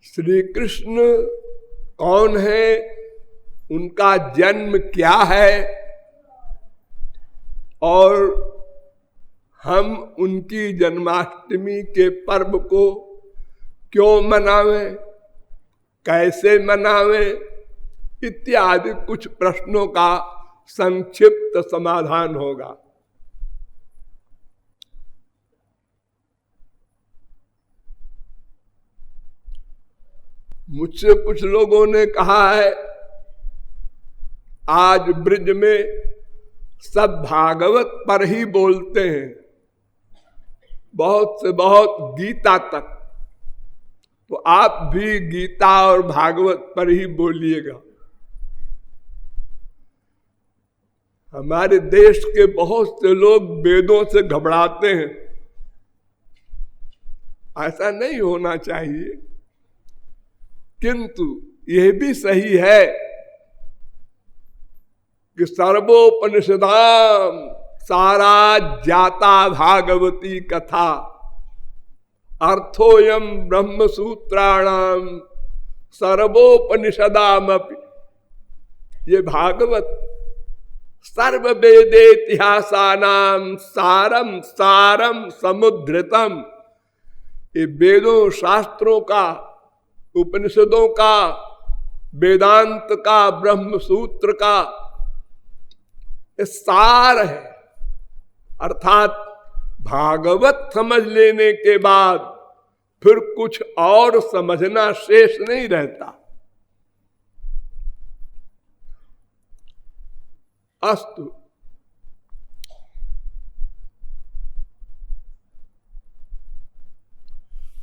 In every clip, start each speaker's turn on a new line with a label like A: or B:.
A: श्री कृष्ण कौन है, उनका जन्म क्या है और हम उनकी जन्माष्टमी के पर्व को क्यों मनावें, कैसे मनावें, इत्यादि कुछ प्रश्नों का संक्षिप्त समाधान होगा। मुझसे कुछ लोगों ने कहा है आज ब्रिज में सब भागवत पर ही बोलते हैं, बहुत से बहुत गीता तक, तो आप भी गीता और भागवत पर ही बोलिएगा। हमारे देश के बहुत से लोग वेदों से घबराते हैं, ऐसा नहीं होना चाहिए, किंतु यह भी सही है कि सर्वोपनिषदाम सारा जाता भागवती कथा अर्थोयम ब्रह्म सूत्राणाम सर्वोपनिषदामपि। ये भागवत सर्व वेदेतिहासानाम सारम सारम समुद्धृतम, ये वेदों शास्त्रों का, उपनिषदों का, वेदांत का, ब्रह्म सूत्र का सार है। अर्थात भागवत समझ लेने के बाद फिर कुछ और समझना शेष नहीं रहता। अस्तु,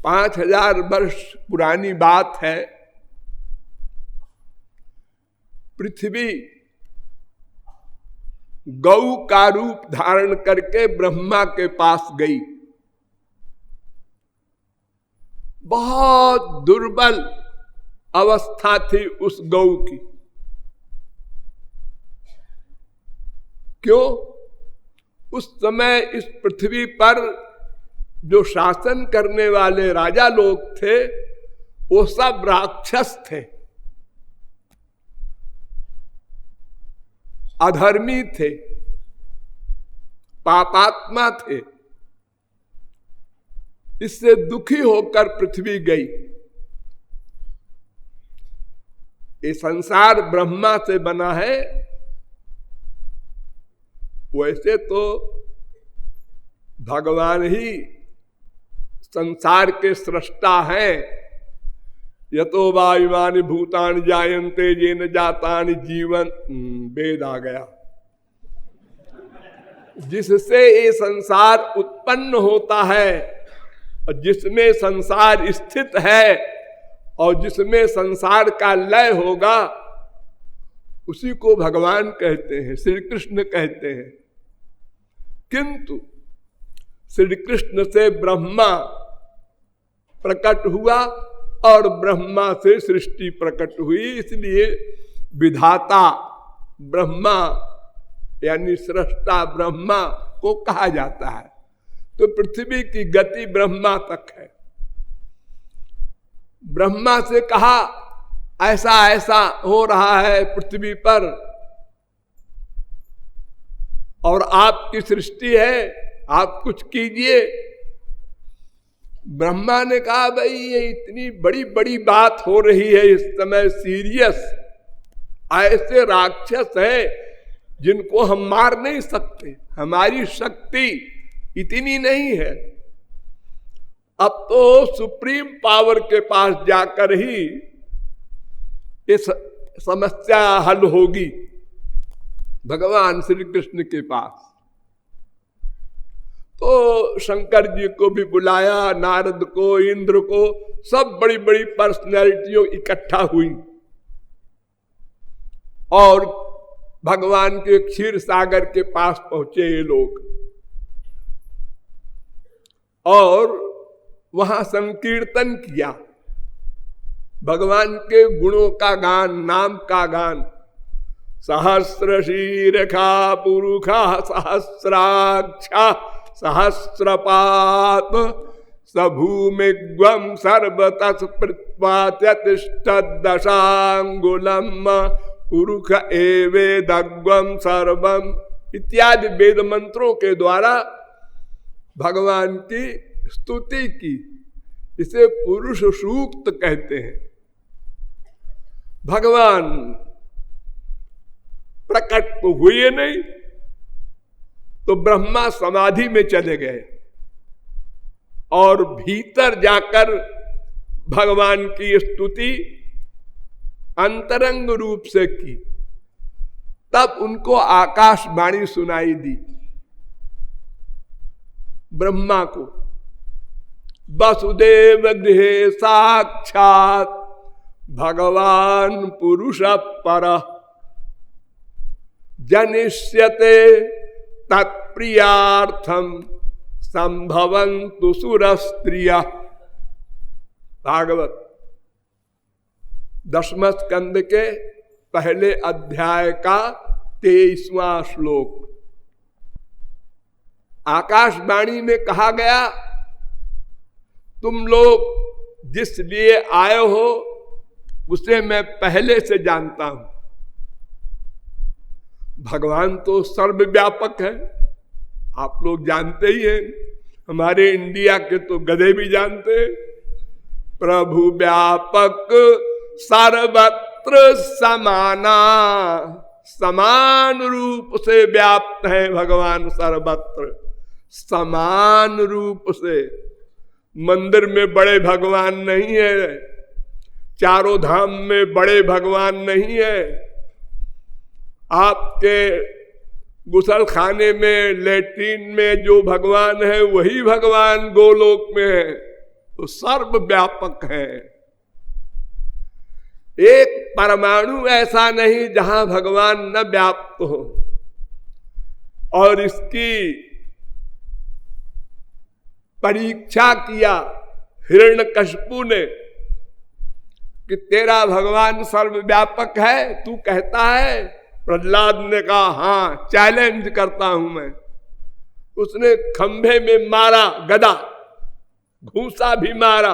A: पांच 5000 वर्ष पुरानी बात है। पृथ्वी गौ का रूप धारण करके ब्रह्मा के पास गई। बहुत दुर्बल अवस्था थी उस गौ की। क्यों? उस समय इस पृथ्वी पर जो शासन करने वाले राजा लोग थे वो सब राक्षस थे, अधर्मी थे, पापात्मा थे। इससे दुखी होकर पृथ्वी गई। ये संसार ब्रह्मा से बना है, वैसे तो भगवान ही संसार के सृष्टा हैं। यतो वायुमानि भूतानि जायन्ते येन जातानि जीवन, वेद आ गया। जिससे ये संसार उत्पन्न होता है और जिसमें संसार स्थित है और जिसमें संसार का लय होगा, उसी को भगवान कहते हैं, श्री कृष्ण कहते हैं। किंतु श्री कृष्ण से ब्रह्मा प्रकट हुआ और ब्रह्मा से सृष्टि प्रकट हुई, इसलिए विधाता ब्रह्मा यानी सृष्टा ब्रह्मा को कहा जाता है। तो पृथ्वी की गति ब्रह्मा तक है। ब्रह्मा से कहा ऐसा ऐसा हो रहा है पृथ्वी पर और आपकी सृष्टि है, आप कुछ कीजिए। ब्रह्मा ने कहा भाई ये इतनी बड़ी बड़ी बात हो रही है इस समय, सीरियस, ऐसे राक्षस हैं जिनको हम मार नहीं सकते, हमारी शक्ति इतनी नहीं है। अब तो सुप्रीम पावर के पास जाकर ही इस समस्या हल होगी, भगवान श्री कृष्ण के पास। तो शंकर जी को भी बुलाया, नारद को, इंद्र को, सब बड़ी बड़ी पर्सनैलिटियों इकट्ठा हुई और भगवान के क्षीर सागर के पास पहुंचे ये लोग और वहां संकीर्तन किया, भगवान के गुणों का गान, नाम का गान। सहस्र शीर्षा पुरुषा सहस्राक्षा सहस्रपात सभूमिग्वम सर्वतः दशांगुलम उरुख एवेदग्वम सर्वम इत्यादि वेद मंत्रों के द्वारा भगवान की स्तुति की। इसे पुरुष सूक्त कहते हैं। भगवान प्रकट तो हुए नहीं, तो ब्रह्मा समाधि में चले गए और भीतर जाकर भगवान की स्तुति अंतरंग रूप से की। तब उनको आकाशवाणी सुनाई दी ब्रह्मा को, वसुदेव गृहे साक्षात भगवान पुरुष परः जनिष्यते तत्प्रियार्थम संभवन्तु सुरस्त्रियः। भागवत 10वें स्कंद के पहले अध्याय का 23वां श्लोक। आकाशवाणी में कहा गया, तुम लोग जिस लिए आए हो उसे मैं पहले से जानता हूं। भगवान तो सर्वव्यापक है, आप लोग जानते ही हैं। हमारे इंडिया के तो गधे भी जानते हैं। प्रभु व्यापक सर्वत्र समाना, समान रूप से व्याप्त है भगवान सर्वत्र, समान रूप से। मंदिर में बड़े भगवान नहीं है, चारों धाम में बड़े भगवान नहीं है। आपके गुसल खाने में, लेट्रिन में जो भगवान है वही भगवान गोलोक में है। तो सर्वव्यापक है। एक परमाणु ऐसा नहीं जहां भगवान न व्याप्त हो। और इसकी परीक्षा किया हिरण्यकशिपु ने कि तेरा भगवान सर्वव्यापक है, तू कहता है? प्रहलाद ने कहा हां, चैलेंज करता हूं मैं। उसने खंभे में मारा गदा, घूसा भी मारा,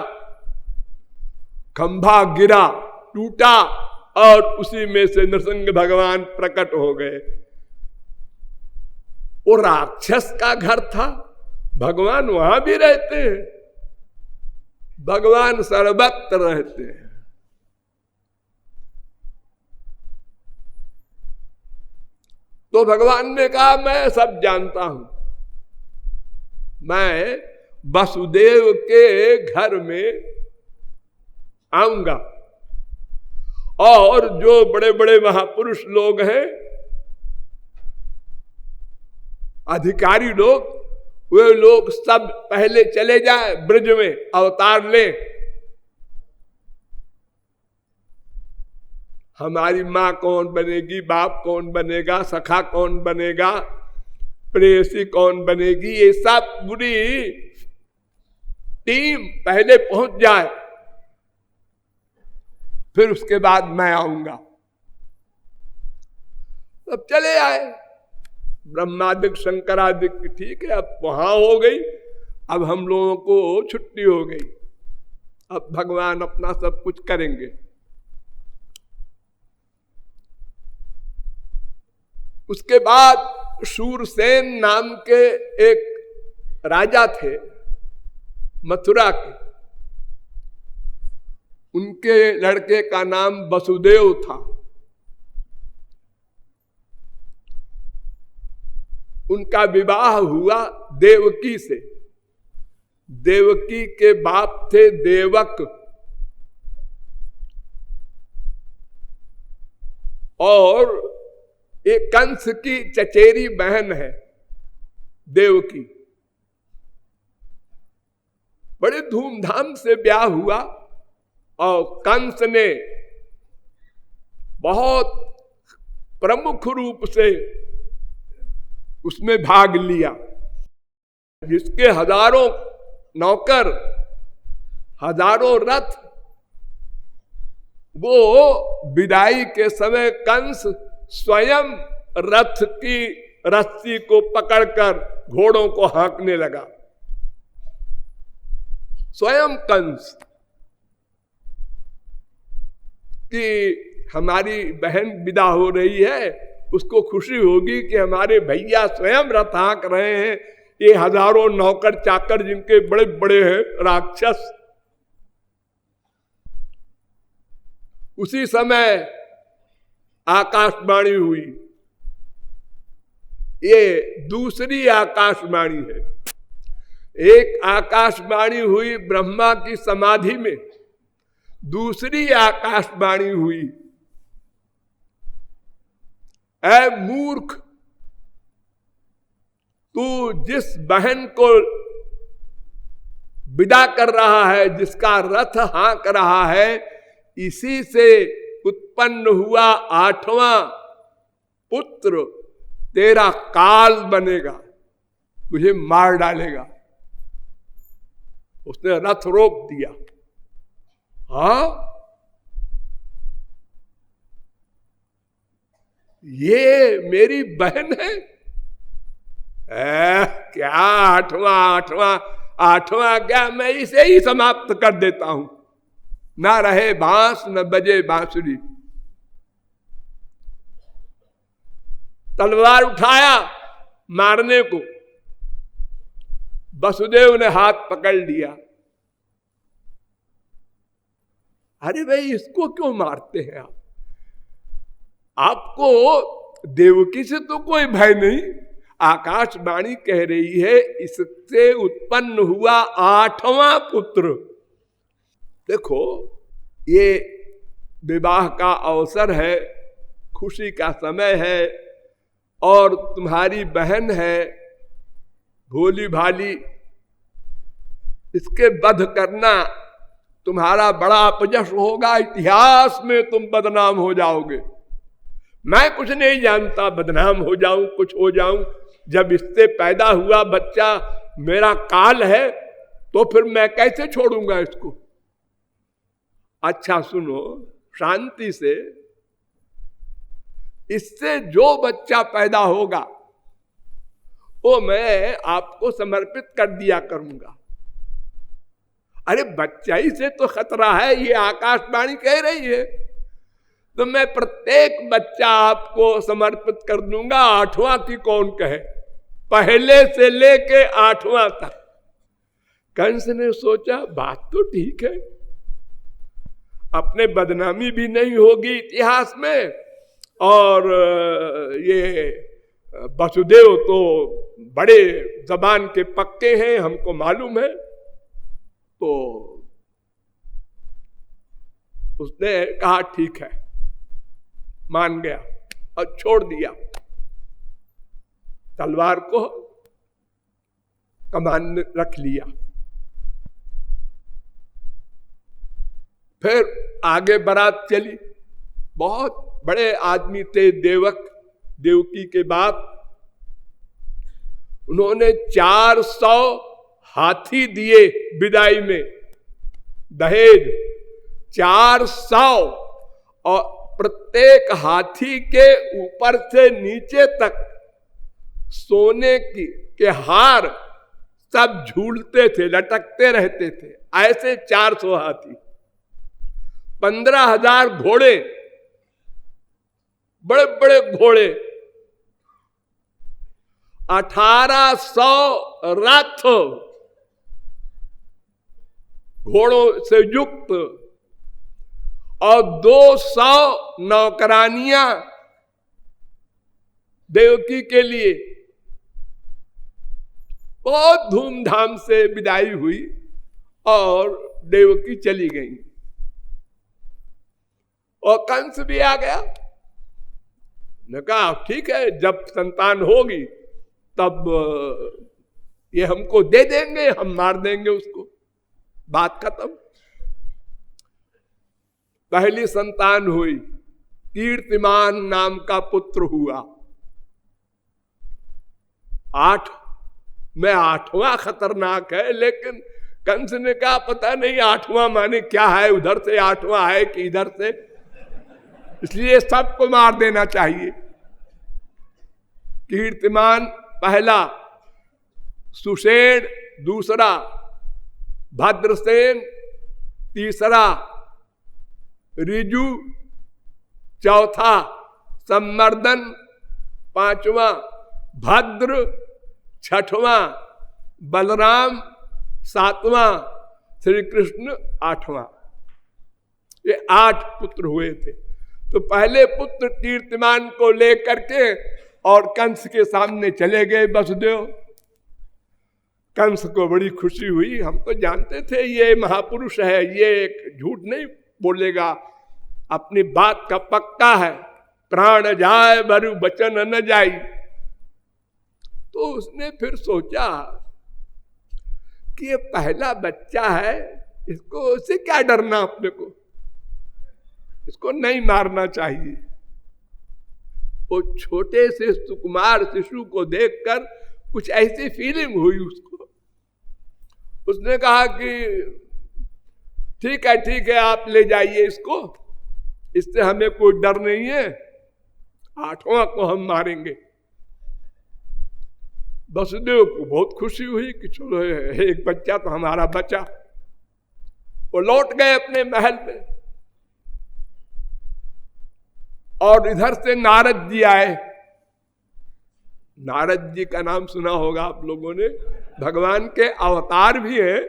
A: खंभा गिरा, टूटा और उसी में से नृसिंह भगवान प्रकट हो गए। वो राक्षस का घर था, भगवान वहां भी रहते हैं। भगवान सर्वत्र रहते हैं। तो भगवान ने कहा मैं सब जानता हूं, मैं वसुदेव के घर में आऊंगा और जो बड़े बड़े महापुरुष लोग हैं, अधिकारी लोग, वे लोग सब पहले चले जाए ब्रज में, अवतार ले। हमारी माँ कौन बनेगी, बाप कौन बनेगा, सखा कौन बनेगा, प्रेयसी कौन बनेगी, ये सब पूरी टीम पहले पहुंच जाए, फिर उसके बाद मैं आऊंगा। अब चले आए ब्रह्मादिक शंकरादिक, ठीक है, अब वहां हो गई। अब हम लोगों को छुट्टी हो गई, अब भगवान अपना सब कुछ करेंगे। उसके बाद शूरसेन नाम के एक राजा थे मथुरा के, उनके लड़के का नाम वसुदेव था। उनका विवाह हुआ देवकी से। देवकी के बाप थे देवक, और एक कंस की चचेरी बहन है देवकी। बड़े धूमधाम से ब्याह हुआ और कंस ने बहुत प्रमुख रूप से उसमें भाग लिया, जिसके हजारों नौकर, हजारों रथ, वो विदाई के समय कंस स्वयं रथ की रस्सी को पकड़कर घोड़ों को हाँकने लगा। स्वयं कंस कि हमारी बहन विदा हो रही है, उसको खुशी होगी कि हमारे भैया स्वयं रथ हाँक रहे हैं। ये हजारों नौकर चाकर जिनके बड़े बड़े हैं राक्षस। उसी समय आकाशवाणी हुई। ये दूसरी आकाशवाणी है। एक आकाशवाणी हुई ब्रह्मा की समाधि में, दूसरी आकाशवाणी हुई, ऐ मूर्ख, तू जिस बहन को विदा कर रहा है, जिसका रथ हाँक रहा है, इसी से उत्पन्न हुआ 8वां पुत्र तेरा काल बनेगा, तुझे मार डालेगा। उसने रथ रोक दिया। हाँ, ये मेरी बहन है? क्या आठवां क्या, मैं इसे ही समाप्त कर देता हूं। ना रहे बांस न बजे बांसुरी। तलवार उठाया मारने को, वसुदेव ने हाथ पकड़ लिया। अरे भाई, इसको क्यों मारते हैं आप? आपको देवकी से तो कोई भय नहीं। आकाशवाणी कह रही है इससे उत्पन्न हुआ 8वां पुत्र। देखो, ये विवाह का अवसर है, खुशी का समय है, और तुम्हारी बहन है भोली भाली, इसके वध करना तुम्हारा बड़ा अपयश होगा। इतिहास में तुम बदनाम हो जाओगे। मैं कुछ नहीं जानता, बदनाम हो जाऊं, कुछ हो जाऊं। जब इससे पैदा हुआ बच्चा मेरा काल है, तो फिर मैं कैसे छोड़ूंगा इसको? अच्छा सुनो, शांति से, इससे जो बच्चा पैदा होगा वो मैं आपको समर्पित कर दिया करूंगा। अरे बच्चा ही से तो खतरा है, ये आकाशवाणी कह रही है, तो मैं प्रत्येक बच्चा आपको समर्पित कर दूंगा। 8वां की कौन कहे, पहले से लेके 8वां तक। कंस ने सोचा बात तो ठीक है, अपने बदनामी भी नहीं होगी इतिहास में, और ये वसुदेव तो बड़े जबान के पक्के हैं, हमको मालूम है। तो उसने कहा ठीक है, मान गया और छोड़ दिया। तलवार को कमान में रख लिया। फिर आगे बारात चली। बहुत बड़े आदमी थे देवकी के बाप। उन्होंने 400 हाथी दिए विदाई में, दहेज 400, और प्रत्येक हाथी के ऊपर से नीचे तक सोने के हार सब झूलते थे, लटकते रहते थे। ऐसे 400 हाथी, 15,000 घोड़े, बड़े बड़े घोड़े, 1800 रथ घोड़ों से युक्त, और 200 नौकरानियां देवकी के लिए। बहुत धूमधाम से विदाई हुई और देवकी चली गई। और कंस भी आ गया। ने कहा ठीक है, जब संतान होगी तब ये हमको दे देंगे, हम मार देंगे उसको, बात खत्म। पहली संतान हुई, कीर्तिमान नाम का पुत्र हुआ। 8 में 8वां खतरनाक है, लेकिन कंस ने कहा पता नहीं 8वां माने क्या है, उधर से 8वां है कि इधर से, इसलिए सबको मार देना चाहिए। कीर्तिमान पहला, सुषेण दूसरा, भद्रसेन तीसरा, रिजु चौथा, संवर्धन पांचवा, भद्र छठवां, बलराम सातवां, श्री कृष्ण आठवां। ये 8 पुत्र हुए थे। तो पहले पुत्र कीर्तिमान को लेकर के और कंस के सामने चले गए वसुदेव। कंस को बड़ी खुशी हुई, हम तो जानते थे ये महापुरुष है, ये एक झूठ नहीं बोलेगा, अपनी बात का पक्का है, प्राण जाए बरु बचन न जाई। तो उसने फिर सोचा कि ये पहला बच्चा है, इसको उससे क्या डरना, अपने को इसको नहीं मारना चाहिए। वो छोटे से सुकुमार शिशु को देखकर कुछ ऐसी फीलिंग हुई उसको। उसने कहा कि ठीक है आप ले जाइए इसको, इससे हमें कोई डर नहीं है, 8वां को हम मारेंगे। वसुदेव को बहुत खुशी हुई कि चलो एक बच्चा तो हमारा बचा। वो लौट गए अपने महल में और इधर से नारद जी आए। नारद जी का नाम सुना होगा आप लोगों ने, भगवान के अवतार भी हैं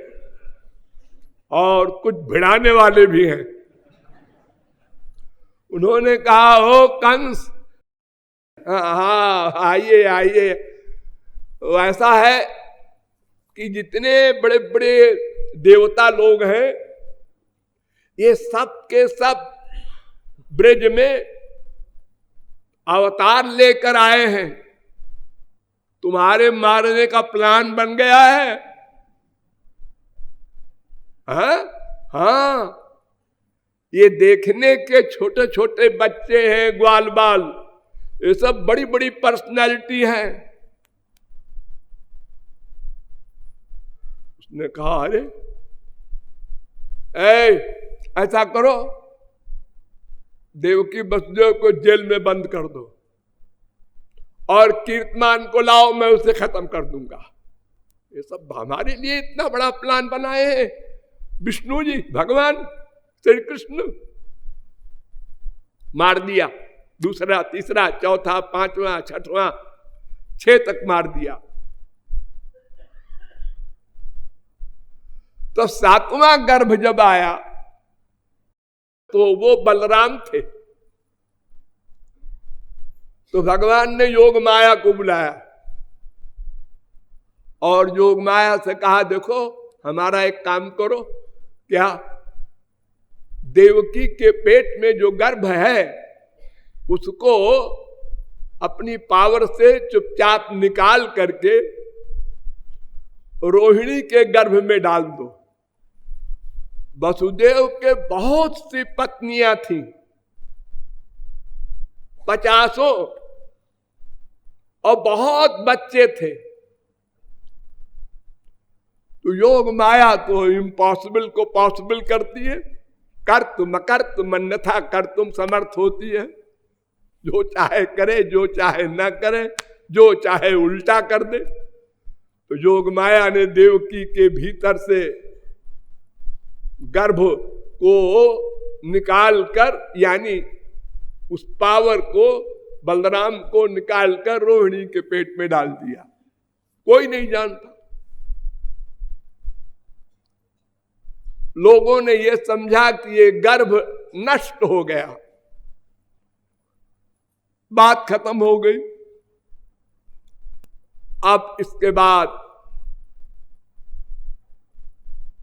A: और कुछ भिड़ाने वाले भी हैं। उन्होंने कहा, ओ कंस, हाँ आइए आइए। ऐसा है कि जितने बड़े बड़े देवता लोग हैं, ये सब के सब ब्रज में अवतार लेकर आए हैं। तुम्हारे मारने का प्लान बन गया है। हाँ, ये देखने के छोटे छोटे बच्चे हैं, ग्वाल बाल, ये सब बड़ी बड़ी पर्सनैलिटी हैं। उसने कहा, अरे ऐसा करो, देवकी वसुदेव को जेल में बंद कर दो और कीर्तिमान को लाओ, मैं उसे खत्म कर दूंगा। ये सब हमारे लिए इतना बड़ा प्लान बनाए हैं विष्णु जी, भगवान श्री कृष्ण। मार दिया, दूसरा, तीसरा, चौथा, 5वां, 6वां, 6 तक मार दिया। तो 7वां गर्भ जब आया तो वो बलराम थे। तो भगवान ने योग माया को बुलाया और योग माया से कहा, देखो हमारा एक काम करो, क्या देवकी के पेट में जो गर्भ है उसको अपनी पावर से चुपचाप निकाल करके रोहिणी के गर्भ में डाल दो। वसुदेव के बहुत सी पत्नियां थीं, 50 और बहुत बच्चे थे। तो योग माया तो इम्पॉसिबल को पॉसिबल करती है, कर तुम अकर तुम अन्यथा कर तुम समर्थ होती है। जो चाहे करे, जो चाहे न करे, जो चाहे उल्टा कर दे। तो योग माया ने देवकी के भीतर से गर्भ को निकाल कर, यानी उस पावर को, बलराम को निकाल कर रोहिणी के पेट में डाल दिया। कोई नहीं जानता। लोगों ने यह समझा कि ये गर्भ नष्ट हो गया, बात खत्म हो गई। अब इसके बाद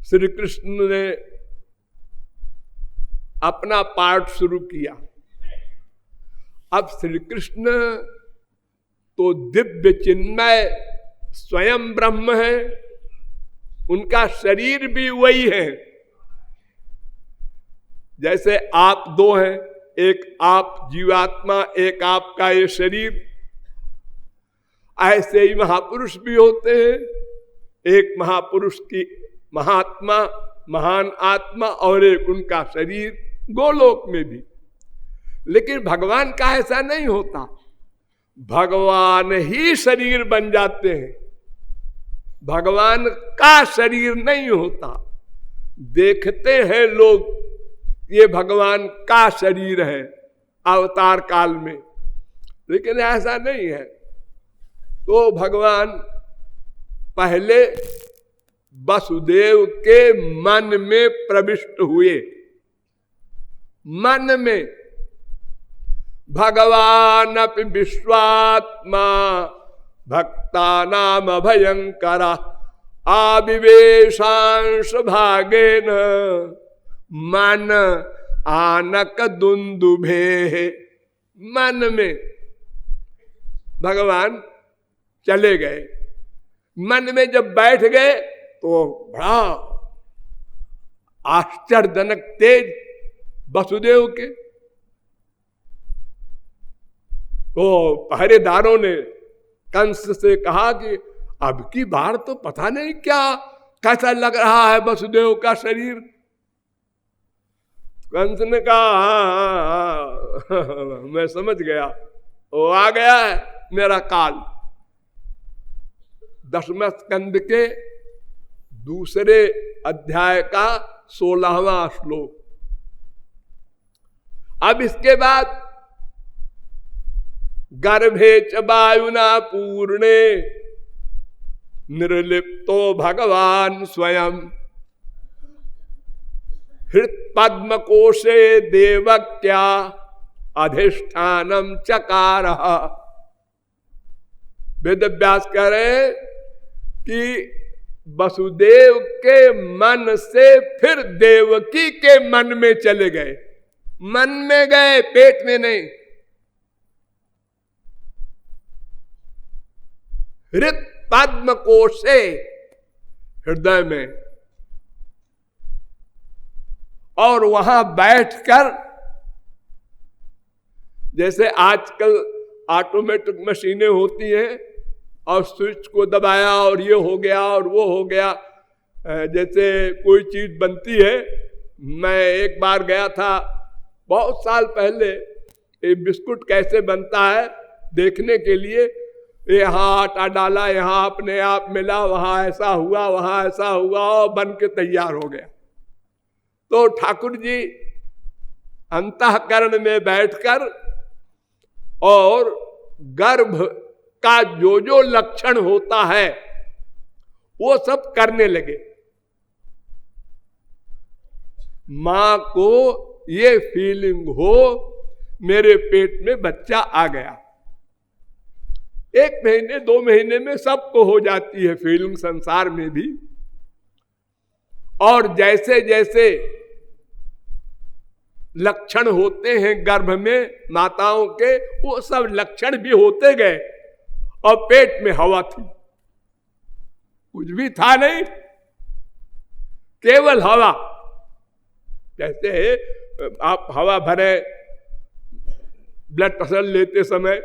A: श्री कृष्ण ने अपना पाठ शुरू किया। अब श्री कृष्ण तो दिव्य चिन्मय स्वयं ब्रह्म है, उनका शरीर भी वही है। जैसे आप दो हैं, एक आप जीवात्मा, एक आपका ये शरीर, ऐसे ही महापुरुष भी होते हैं। एक महापुरुष की महात्मा, महान आत्मा, और एक उनका शरीर, गोलोक में भी। लेकिन भगवान का ऐसा नहीं होता, भगवान ही शरीर बन जाते हैं, भगवान का शरीर नहीं होता। देखते हैं लोग ये भगवान का शरीर है अवतार काल में, लेकिन ऐसा नहीं है। तो भगवान पहले वसुदेव के मन में प्रविष्ट हुए। मन में भगवान अपि विश्वात्मा भक्तानाम भयंकरा आविवेशांश भागेन मन आनक दुंदुभे। मन में भगवान चले गए। मन में जब बैठ गए तो बड़ा आश्चर्यजनक तेज वसुदेव के। तो पहरेदारों ने कंस से कहा कि अब की बार तो पता नहीं क्या कैसा लग रहा है वसुदेव का शरीर। कंस ने कहा हाँ, मैं समझ गया, वो आ गया है मेरा काल। 10वें स्कंद के दूसरे अध्याय का 16वां श्लोक। अब इसके बाद गर्भे च वायुना पूर्णे निर्लिप्तो भगवान स्वयं हृत्पद्म कोशे देवक्या अधिष्ठानम चकार। वेद व्यास कह रहे कि वसुदेव के मन से फिर देवकी के मन में चले गए। मन में गए, पेट में नहीं। हृत पद्म कोशे, हृदय में, और वहां बैठकर जैसे आजकल ऑटोमेटिक मशीनें होती हैं और स्विच को दबाया और ये हो गया और वो हो गया, जैसे कोई चीज बनती है। मैं एक बार गया था बहुत साल पहले, ये बिस्कुट कैसे बनता है देखने के लिए। यहाँ आटा डाला, यहाँ अपने आप मिला, वहां ऐसा हुआ, वहां ऐसा हुआ और बन के तैयार हो गया। तो ठाकुर जी अंतःकरण में बैठकर और गर्भ का जो जो लक्षण होता है वो सब करने लगे। मां को ये फीलिंग हो मेरे पेट में बच्चा आ गया। 1 महीने 2 महीने में सबको हो जाती है फीलिंग, संसार में भी। और जैसे जैसे लक्षण होते हैं गर्भ में माताओं के, वो सब लक्षण भी होते गए और पेट में हवा थी, कुछ भी था नहीं, केवल हवा। जैसे आप हवा भरे ब्लड प्रेशर लेते समय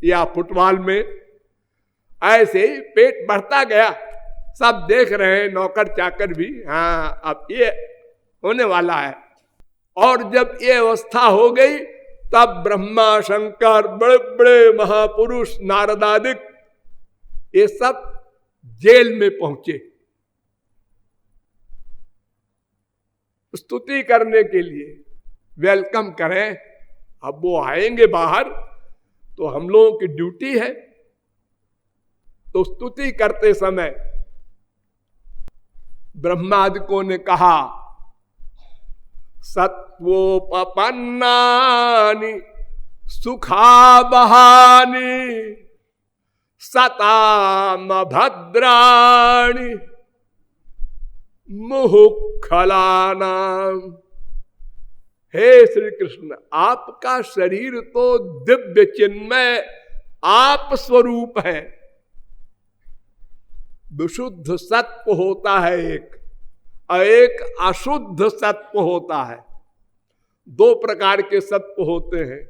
A: या फुटबॉल में, ऐसे ही पेट बढ़ता गया। सब देख रहे हैं, नौकर चाकर भी, हाँ अब ये होने वाला है। और जब ये अवस्था हो गई तब ब्रह्मा शंकर बड़े बड़े महापुरुष नारदादिक ये सब जेल में पहुंचे स्तुति करने के लिए, वेलकम करें। अब वो आएंगे बाहर तो हम लोगों की ड्यूटी है। तो स्तुति करते समय ब्रह्मादिकों ने कहा सत्वोपपन्नानि सुखावहानि सताम भद्राणि मुहुखलानाम। हे श्री कृष्ण, आपका शरीर तो दिव्य चिन्मय आप स्वरूप है। विशुद्ध सत्व होता है एक, और एक अशुद्ध सत्व होता है। 2 प्रकार के सत्व होते हैं।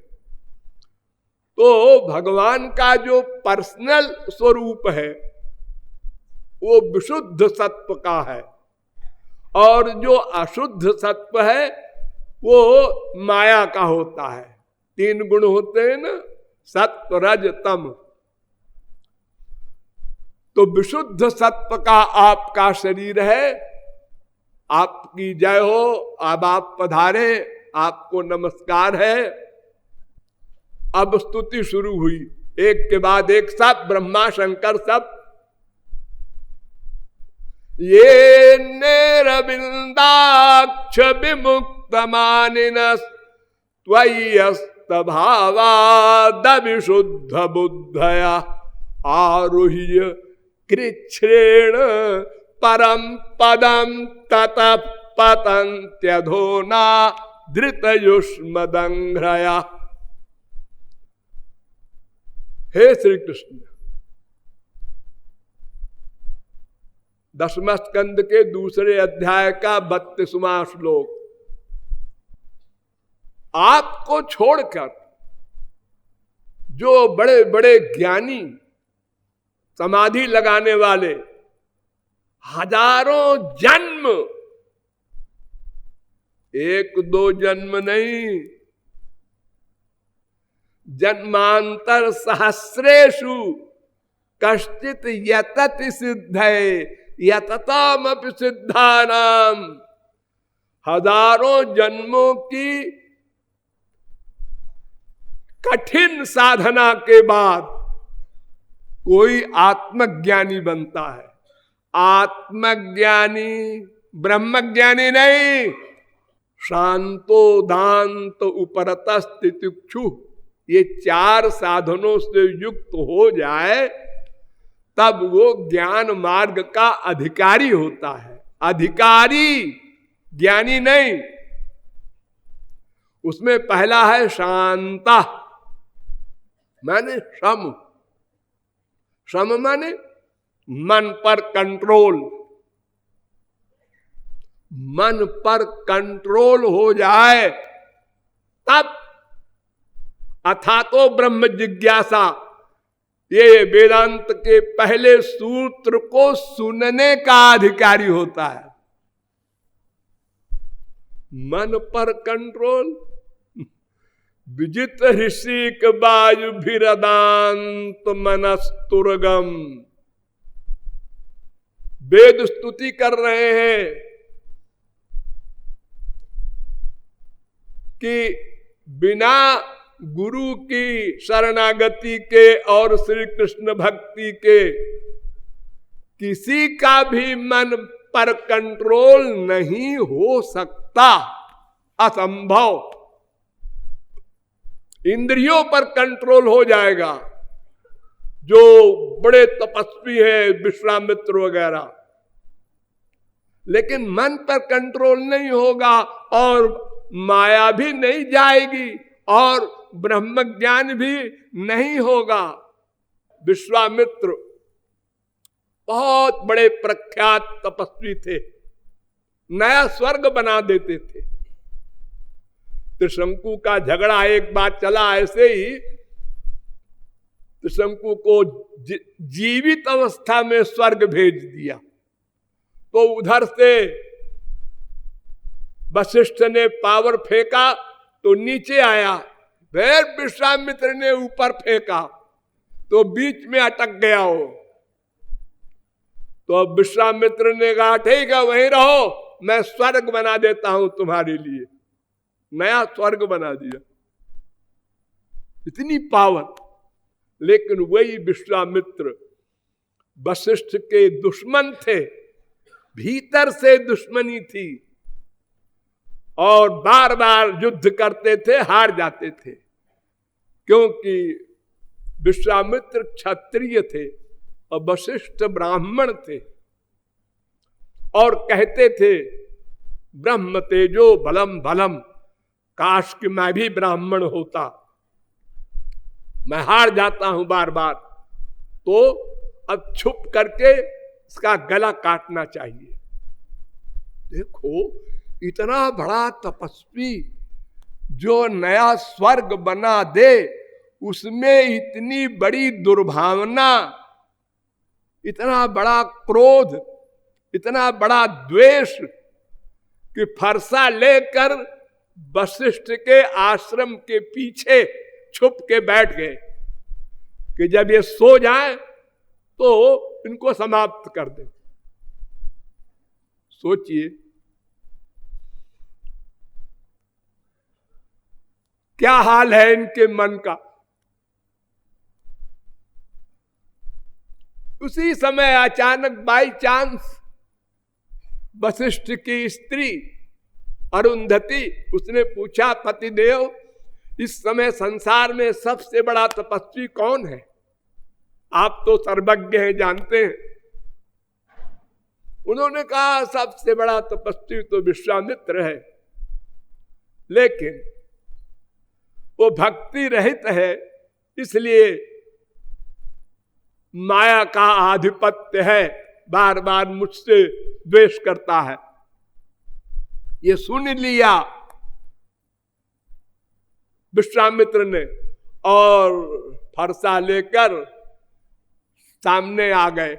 A: तो भगवान का जो पर्सनल स्वरूप है वो विशुद्ध सत्व का है, और जो अशुद्ध सत्व है वो माया का होता है। 3 गुण होते हैं ना, सत्व रज तम। तो विशुद्ध सत्व का आपका शरीर है आपकी जय हो, अब आप पधारे, आपको नमस्कार है। अब स्तुति शुरू हुई, एक के बाद एक, सब ब्रह्मा शंकर सब। ये नेरविंदाक्ष विमुक्त मानिनस त्वय्यस्त भावाद विशुद्ध बुद्धया आरुह्य कृच्छ्रेण परम पदम ततः पतन्त्यधोना धृतयुष्मदंघ्रया। हे श्री कृष्ण, 10वें स्कंद के दूसरे अध्याय का 32वां श्लोक। आपको छोड़कर जो बड़े बड़े ज्ञानी, समाधि लगाने वाले हजारों जन्म, एक दो जन्म नहीं, जन्मांतर सहस्रेषु कश्चित यतति सिद्धये यततामपि सिद्धानाम। हजारों जन्मों की कठिन साधना के बाद कोई आत्मज्ञानी बनता है। आत्मज्ञानी ब्रह्मज्ञानी नहीं। शांतो दांत उपरत स्थितिक्षु, ये 4 साधनों से युक्त हो जाए तब वो ज्ञान मार्ग का अधिकारी होता है। अधिकारी, ज्ञानी नहीं। उसमें पहला है शांता, माने शम। शम माने मन पर कंट्रोल। मन पर कंट्रोल हो जाए तब अथा तो ब्रह्म जिज्ञासा, ये वेदांत के पहले सूत्र को सुनने का अधिकारी होता है। मन पर कंट्रोल। विजित ऋषिक वायु भिरदांत मनस्तुर्गम। वेद स्तुति कर रहे हैं कि बिना गुरु की शरणागति के और श्री कृष्ण भक्ति के किसी का भी मन पर कंट्रोल नहीं हो सकता, असंभव। इंद्रियों पर कंट्रोल हो जाएगा। जो बड़े तपस्वी हैं, विश्वामित्र वगैरह, लेकिन मन पर कंट्रोल नहीं होगा और माया भी नहीं जाएगी और ब्रह्म ज्ञान भी नहीं होगा। विश्वामित्र बहुत बड़े प्रख्यात तपस्वी थे, नया स्वर्ग बना देते थे। त्रिशंकु का झगड़ा एक बार चला, ऐसे ही त्रिशंकु को जीवित अवस्था में स्वर्ग भेज दिया। तो उधर से वशिष्ठ ने पावर फेंका तो नीचे आया, फिर विश्वामित्र ने ऊपर फेंका तो बीच में अटक गया हो। तो अब विश्वामित्र ने कहा ठीक है वहीं रहो, मैं स्वर्ग बना देता हूं तुम्हारे लिए। नया स्वर्ग बना दिया। इतनी पावर। लेकिन वही विश्वामित्र वशिष्ठ के दुश्मन थे, भीतर से दुश्मनी थी और बार बार युद्ध करते थे, हार जाते थे। क्योंकि विश्वामित्र क्षत्रिय थे और वशिष्ठ ब्राह्मण थे और कहते थे ब्रह्म तेजो बलम बलम, काश कि मैं भी ब्राह्मण होता। मैं हार जाता हूं बार बार, तो अब छुप करके इसका गला काटना चाहिए। देखो इतना बड़ा तपस्वी जो नया स्वर्ग बना दे, उसमें इतनी बड़ी दुर्भावना, इतना बड़ा क्रोध, इतना बड़ा द्वेष कि फरसा लेकर वशिष्ठ के आश्रम के पीछे छुप के बैठ गए कि जब ये सो जाए तो इनको समाप्त कर दे। सोचिए क्या हाल है इनके मन का। उसी समय अचानक बाई चांस वशिष्ठ की स्त्री अरुंधति, उसने पूछा, पतिदेव इस समय संसार में सबसे बड़ा तपस्वी कौन है? आप तो सर्वज्ञ हैं, जानते हैं। उन्होंने कहा सबसे बड़ा तपस्वी तो विश्वामित्र है, लेकिन वो भक्ति रहित है, इसलिए माया का आधिपत्य है, बार बार मुझसे द्वेष करता है। ये सुन लिया विश्वामित्र ने और फरसा लेकर सामने आ गए।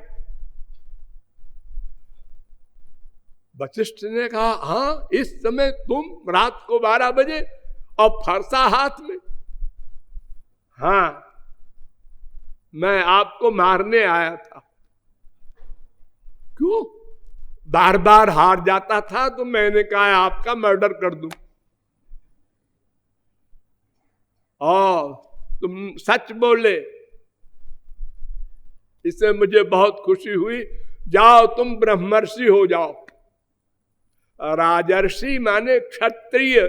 A: वशिष्ठ ने कहा, हाँ इस समय तुम रात को 12 बजे और फरसा हाथ में? हाँ, मैं आपको मारने आया था। क्यों? बार बार हार जाता था तो मैंने कहा आपका मर्डर कर दूं। और तुम सच बोले, इससे मुझे बहुत खुशी हुई। जाओ तुम ब्रह्मर्षि हो जाओ। राजर्षि माने क्षत्रिय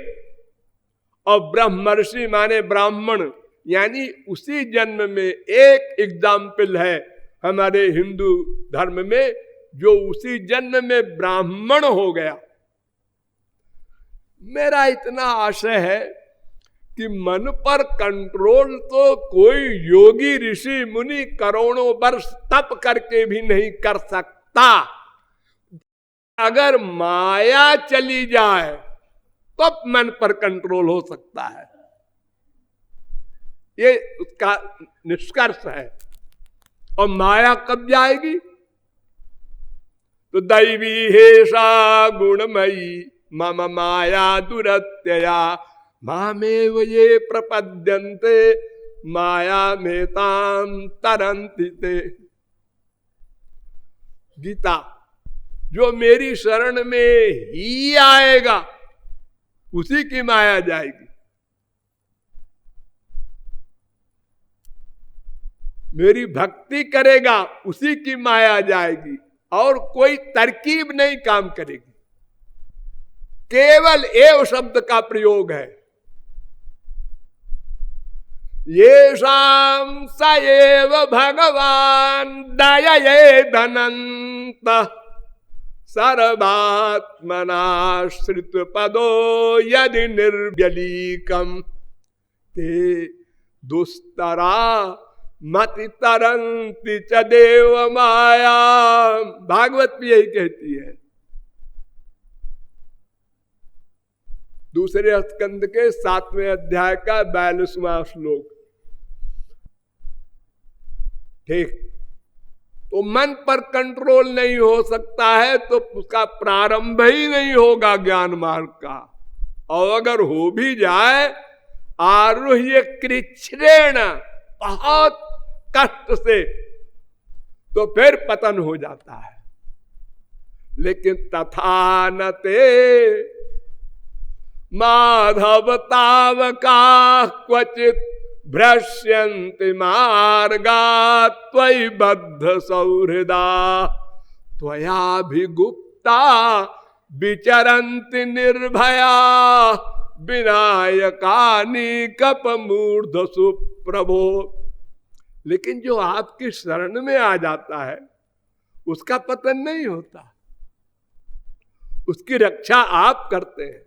A: और ब्रह्मर्षि माने ब्राह्मण, यानी उसी जन्म में एक एग्जाम्पल है हमारे हिंदू धर्म में, जो उसी जन्म में ब्राह्मण हो गया। मेरा इतना आशय है कि मन पर कंट्रोल तो कोई योगी ऋषि मुनि करोड़ों वर्ष तप करके भी नहीं कर सकता। अगर माया चली जाए तब मन पर कंट्रोल हो सकता है, ये उसका निष्कर्ष है। और माया कब जाएगी? तो दैवी हेषा गुणमयी मम माया दुरत्यया मामेव ये प्रपद्यन्ते माया मेताम तरन्ति ते। गीता, जो मेरी शरण में ही आएगा उसी की माया जाएगी। मेरी भक्ति करेगा उसी की माया जाएगी, और कोई तरकीब नहीं काम करेगी। केवल एव शब्द का प्रयोग है। येषां स एव भगवान दयये धनंत सर्वात्मनाश्रित पदो यदि निर्व्यलीकम ते दुस्तरा मति तरंति च देव माया। भागवत भी यही कहती है। दूसरे स्कंद के 7वें अध्याय का 42वां श्लोक। ठीक, तो मन पर कंट्रोल नहीं हो सकता है तो उसका प्रारंभ ही नहीं होगा ज्ञान मार्ग का। और अगर हो भी जाए आरुह्य कृच्छ्रेण, बहुत कष्ट से, तो फिर पतन हो जाता है। लेकिन तथा नते माधव तावका क्वचित भ्रश्यन्ति मार्गा त्वयि बद्ध सौहृदा त्वयाभिगुप्ता विचरन्ति निर्भया विनायकानि कपमूर्धसु प्रभो। लेकिन जो आपकी शरण में आ जाता है उसका पतन नहीं होता, उसकी रक्षा आप करते हैं।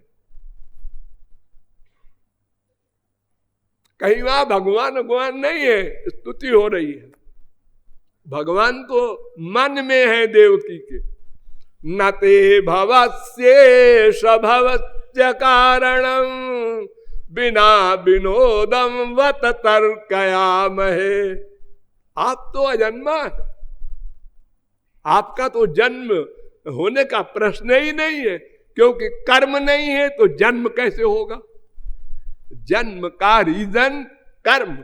A: कहीं वहां भगवान भगवान नहीं है, स्तुति हो रही है। भगवान तो मन में है देवकी के। न ते भवस्येष भवस्य कारणं बिना विनोदम वत तर्कयामहे। आप तो अजन्मा है, आपका तो जन्म होने का प्रश्न ही नहीं है, क्योंकि कर्म नहीं है तो जन्म कैसे होगा? जन्म का रीजन कर्म।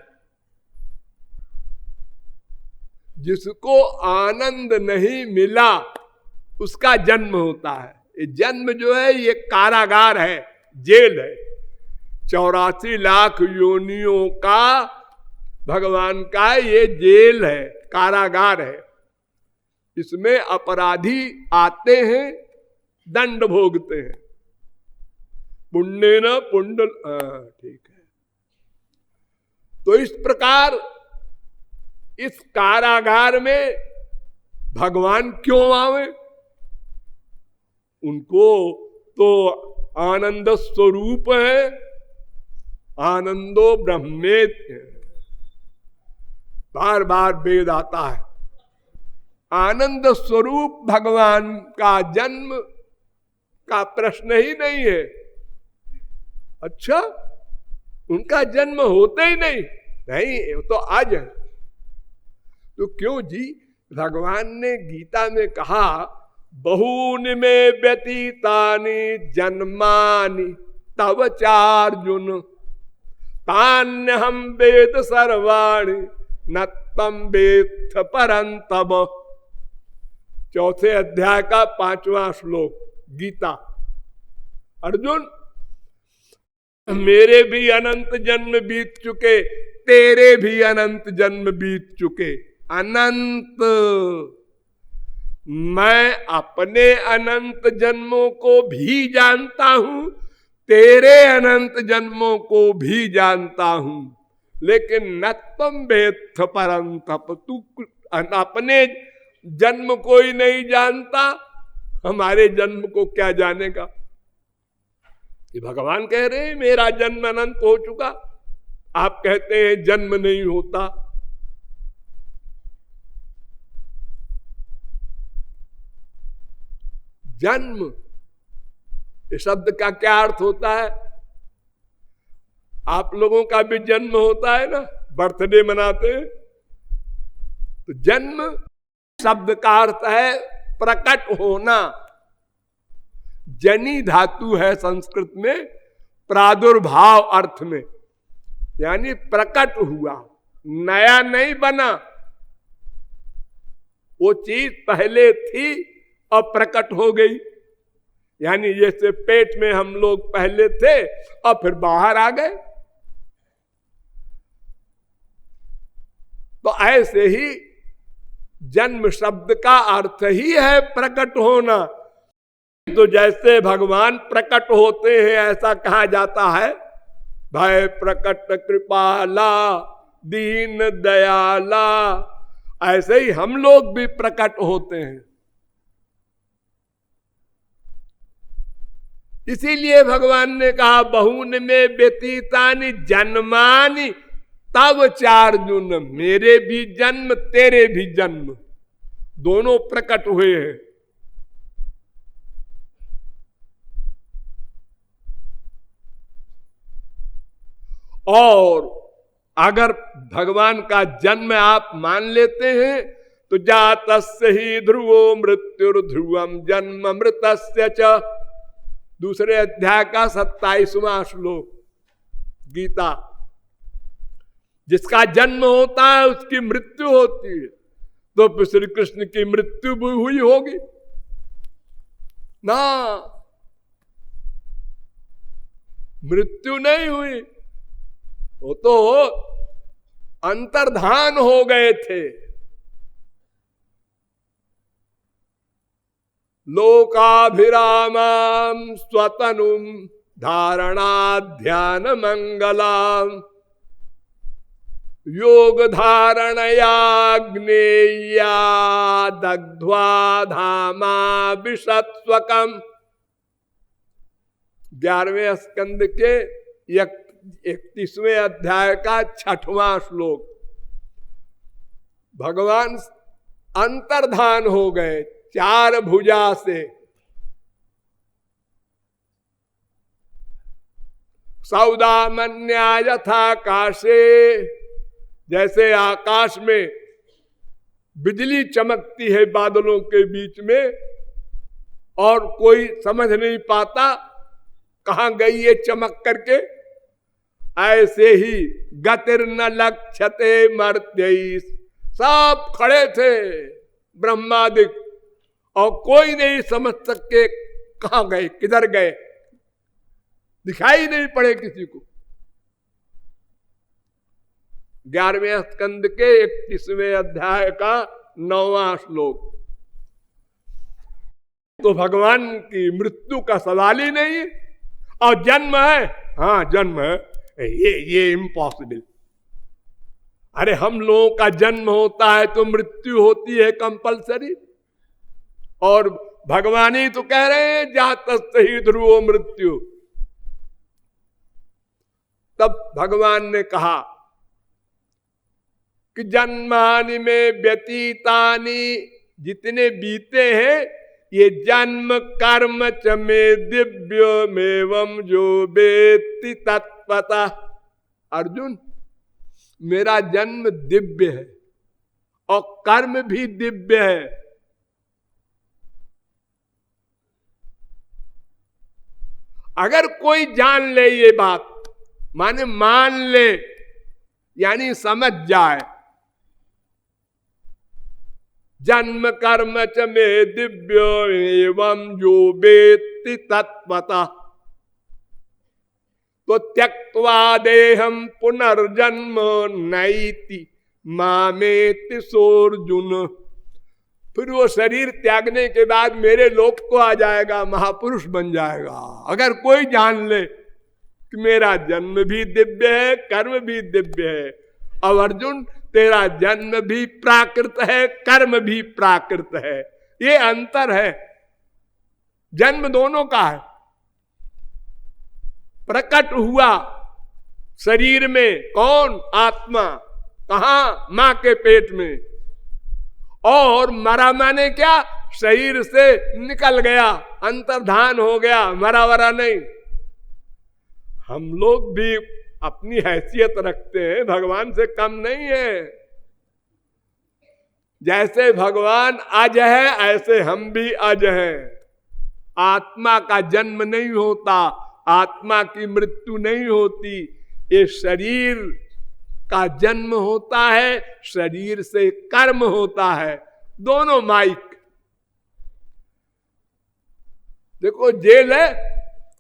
A: जिसको आनंद नहीं मिला उसका जन्म होता है। ये जन्म जो है ये कारागार है, जेल है। 84 लाख योनियों का भगवान का ये जेल है, कारागार है। इसमें अपराधी आते हैं, दंड भोगते हैं। पुण्य न पुंडल, ठीक है। तो इस प्रकार इस कारागार में भगवान क्यों आवे? उनको तो आनंद स्वरूप है, आनंदो ब्रह्मेत है। बार बार वेद आता है, आनंद स्वरूप भगवान का जन्म का प्रश्न ही नहीं है। अच्छा, उनका जन्म होते ही नहीं, नहीं तो आज है। तो क्यों जी? भगवान ने गीता में कहा, बहूनि में व्यतीतानि जन्मानि तव चार्जुन तान्य हम वेद सर्वाणि न तम वेत्थ परंतप। चौथे अध्याय का 5वां श्लोक गीता। अर्जुन, मेरे भी अनंत जन्म बीत चुके, तेरे भी अनंत जन्म बीत चुके। अनंत, मैं अपने अनंत जन्मों को भी जानता हूं, तेरे अनंत जन्मों को भी जानता हूं, लेकिन न तुम वेत्थ परंतप। तू अपने जन्म को ही नहीं जानता, हमारे जन्म को क्या जानेगा? ये भगवान कह रहे हैं मेरा जन्म अनंत हो चुका, आप कहते हैं जन्म नहीं होता। जन्म इस शब्द का क्या अर्थ होता है? आप लोगों का भी जन्म होता है ना, बर्थडे मनाते हैं। तो जन्म शब्द का अर्थ है प्रकट होना। जनी धातु है संस्कृत में प्रादुर्भाव अर्थ में, यानी प्रकट हुआ, नया नहीं बना। वो चीज पहले थी और प्रकट हो गई। यानी जैसे पेट में हम लोग पहले थे और फिर बाहर आ गए, तो ऐसे ही जन्म शब्द का अर्थ ही है प्रकट होना। तो जैसे भगवान प्रकट होते हैं ऐसा कहा जाता है, भय प्रकट कृपाला दीन दयाला, ऐसे ही हम लोग भी प्रकट होते हैं। इसीलिए भगवान ने कहा, बहून में व्यतीतानि जन्मानि तव चार्जुन। मेरे भी जन्म तेरे भी जन्म दोनों प्रकट हुए हैं। और अगर भगवान का जन्म आप मान लेते हैं तो जातस्य ही ध्रुवो मृत्युर्ध्रुवम जन्म मृतस्य च, दूसरे अध्याय का 27वां श्लोक गीता। जिसका जन्म होता है उसकी मृत्यु होती है, तो श्री कृष्ण की मृत्यु भी हुई होगी ना? मृत्यु नहीं हुई, वो तो अंतर्धान हो गए थे। लोकाभिरामाम स्वतनुम धारणा ध्यान मंगलाम योग धारणया ज्ञेया दग्ध्वा धामा विषत्वकम। 11वें स्कंद के 31वें अध्याय का 6वां श्लोक। भगवान अंतर्धान हो गए 4 भुजा से। सौदामन्या यथाकाशे, जैसे आकाश में बिजली चमकती है बादलों के बीच में और कोई समझ नहीं पाता कहां गई ये चमक करके, ऐसे ही गतिर न लक्ष्यते मर्त्य। सब खड़े थे ब्रह्मादिक और कोई नहीं समझ सके कहां गए, किधर गए, दिखाई नहीं पड़े किसी को। 11वें स्कंद के 31वें अध्याय का 9वां श्लोक। तो भगवान की मृत्यु का सवाल ही नहीं है। और जन्म है, हाँ जन्म है, ये इम्पॉसिबल। अरे हम लोगों का जन्म होता है तो मृत्यु होती है कंपलसरी, और भगवान ही तो कह रहे हैं जातस्य ही ध्रुवो मृत्यु। तब भगवान ने कहा कि जन्मानि में व्यतीतानि, जितने बीते हैं ये जन्म कर्म च में दिव्यमेवं जो वेत्ति तत्पतः। अर्जुन, मेरा जन्म दिव्य है और कर्म भी दिव्य है। अगर कोई जान ले ये बात, माने मान ले, यानी समझ जाए, जन्म कर्म च में दिव्य एवं जो वेत्ति तत्पतः, तो त्यक्त्वा देहम पुनर्जन्म नैति मामेति सोर्जुन। फिर वो शरीर त्यागने के बाद मेरे लोक को आ जाएगा, महापुरुष बन जाएगा। अगर कोई जान ले कि मेरा जन्म भी दिव्य है, कर्म भी दिव्य है। अब अर्जुन, तेरा जन्म भी प्राकृत है, कर्म भी प्राकृत है, ये अंतर है। जन्म दोनों का है, प्रकट हुआ शरीर में कौन? आत्मा। कहां? मां के पेट में। और मरा माने क्या? शरीर से निकल गया, अंतर्धान हो गया, मरा वरा नहीं। हम लोग भी अपनी हैसियत रखते हैं, भगवान से कम नहीं है। जैसे भगवान अज है, ऐसे हम भी अज हैं। आत्मा का जन्म नहीं होता, आत्मा की मृत्यु नहीं होती, ये शरीर का जन्म होता है, शरीर से कर्म होता है, दोनों माइक। देखो जेल है,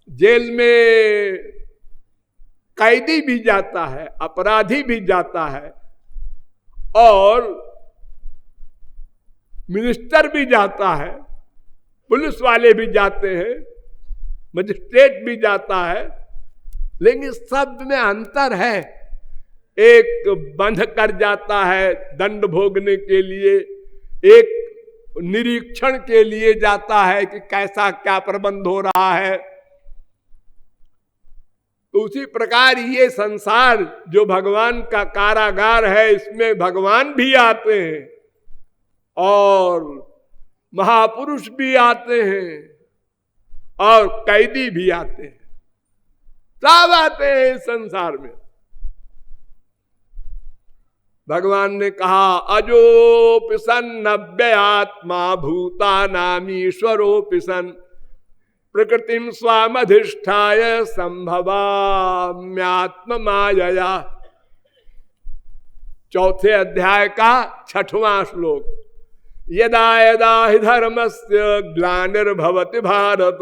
A: जेल में कैदी भी जाता है, अपराधी भी जाता है, और मिनिस्टर भी जाता है, पुलिस वाले भी जाते हैं, मजिस्ट्रेट भी जाता है, लेकिन सब में अंतर है। एक बंध कर जाता है दंड भोगने के लिए, एक निरीक्षण के लिए जाता है कि कैसा क्या प्रबंध हो रहा है। तो उसी प्रकार ये संसार जो भगवान का कारागार है, इसमें भगवान भी आते हैं और महापुरुष भी आते हैं और कैदी भी आते हैं, सब आते हैं इस संसार में। भगवान ने कहा अजोपि सन् अव्ययात्मा भूतानामीश्वरोपि सन् प्रकृतिम स्वामधिष्ठाय संभवाम्यात्म मायया। चौथे अध्याय का 6वां श्लोक। यदा यदा हि धर्मस्य ग्लानिर्भवति भारत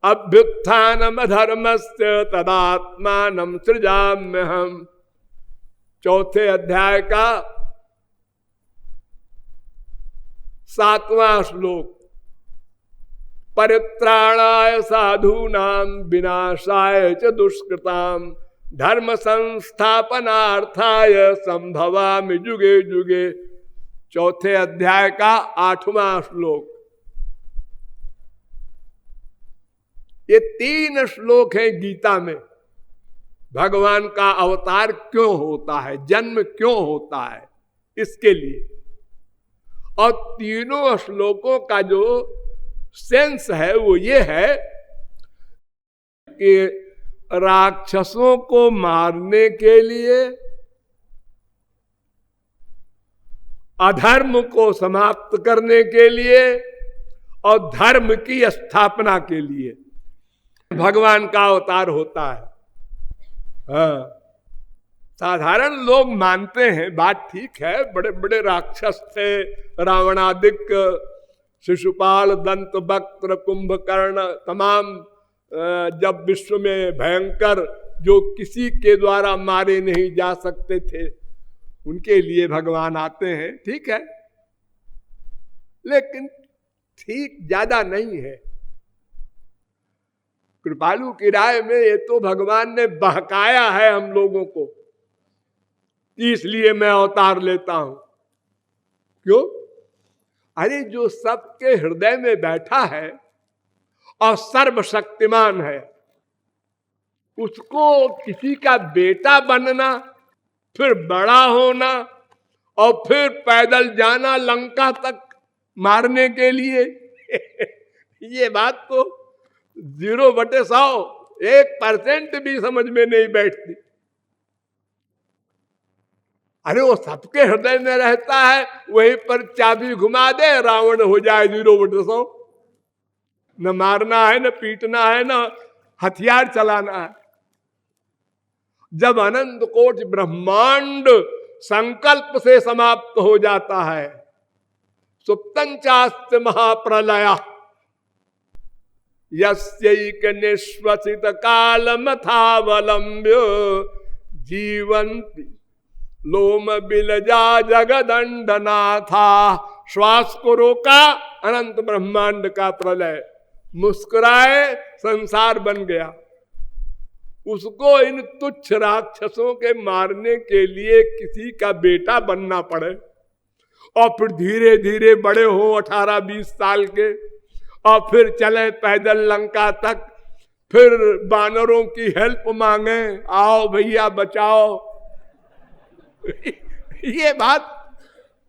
A: अभ्युत्थानमधर्मस्य तदात्मानं सृजाम्यहम्। चौथे अध्याय का 7वां श्लोक। परित्राणाय साधूनां विनाशाय च दुष्कृतां धर्म संस्थापनार्थाय संभवामि जुगे जुगे। चौथे अध्याय का 8वां श्लोक। ये 3 श्लोक है गीता में। भगवान का अवतार क्यों होता है, जन्म क्यों होता है, इसके लिए। और तीनों श्लोकों का जो सेंस है वो ये है कि राक्षसों को मारने के लिए, अधर्म को समाप्त करने के लिए और धर्म की स्थापना के लिए भगवान का अवतार होता है। हाँ, साधारण लोग मानते हैं, बात ठीक है, बड़े बड़े राक्षस थे, रावणादिक, शिशुपाल, दंत वक्त्र, कुंभकर्ण, तमाम जब विश्व में भयंकर, जो किसी के द्वारा मारे नहीं जा सकते थे, उनके लिए भगवान आते हैं, ठीक है, लेकिन ठीक ज्यादा नहीं है। कृपालु की राय में ये तो भगवान ने बहकाया है हम लोगों को, इसलिए मैं अवतार लेता हूं। क्यों? अरे जो सबके हृदय में बैठा है और सर्वशक्तिमान है, उसको किसी का बेटा बनना, फिर बड़ा होना और फिर पैदल जाना लंका तक मारने के लिए ये बात तो 0/100, 1% भी समझ में नहीं बैठती। अरे वो सबके हृदय में रहता है, वहीं पर चाबी घुमा दे, रावण हो जाए 0/100। न मारना है, न पीटना है, न हथियार चलाना है। जब अनंत कोटि ब्रह्मांड संकल्प से समाप्त हो जाता है, सुप्तंचास्ति महाप्रलय यस्यैक निश्वसित कालमथावलंब्य जीवन्ति लोम बिलजा जगदंडनाथा। श्वास को रोका, अनंत ब्रह्मांड का प्रलय, मुस्कुराए, संसार बन गया। उसको इन तुच्छ राक्षसों के मारने के लिए किसी का बेटा बनना पड़े, और फिर धीरे धीरे बड़े हो 18-20 साल के, और फिर चले पैदल लंका तक, फिर बानरों की हेल्प मांगे, आओ भैया बचाओ। ये बात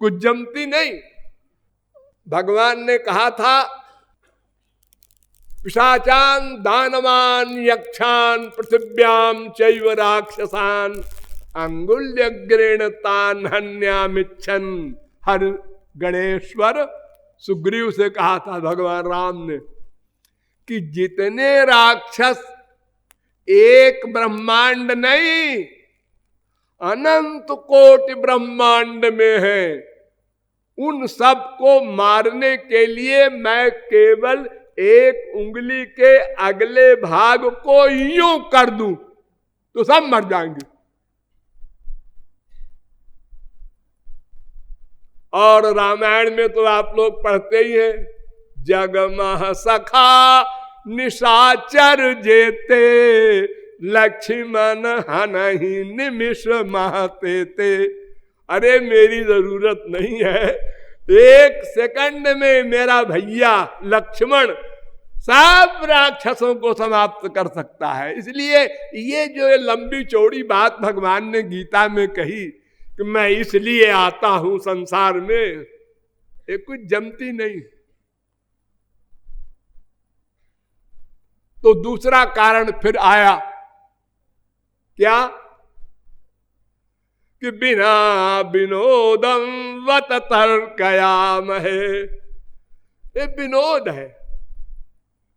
A: कुछ जमती नहीं। भगवान ने कहा था, पिशाचान दानवान यक्षान पृथिव्याम चैव राक्षसान अंगुल्यग्रेण तान हन्यामिच्छन। हर गणेश्वर सुग्रीव से कहा था भगवान राम ने कि जितने राक्षस एक ब्रह्मांड नहीं अनंत कोटि ब्रह्मांड में है, उन सब को मारने के लिए मैं केवल एक उंगली के अगले भाग को यूं कर दूं तो सब मर जाएंगे। और रामायण में तो आप लोग पढ़ते ही हैं, जगमह सखा निशाचर जेते लक्ष्मण हनहि निमिष महते ते। अरे मेरी जरूरत नहीं है, 1 सेकंड में मेरा भैया लक्ष्मण सब राक्षसों को समाप्त कर सकता है। इसलिए ये जो लंबी चौड़ी बात भगवान ने गीता में कही कि मैं इसलिए आता हूं संसार में, ये कुछ जमती नहीं। तो दूसरा कारण फिर आया, क्या? कि बिना विनोदम वत तर्कयामहे। ये विनोद है।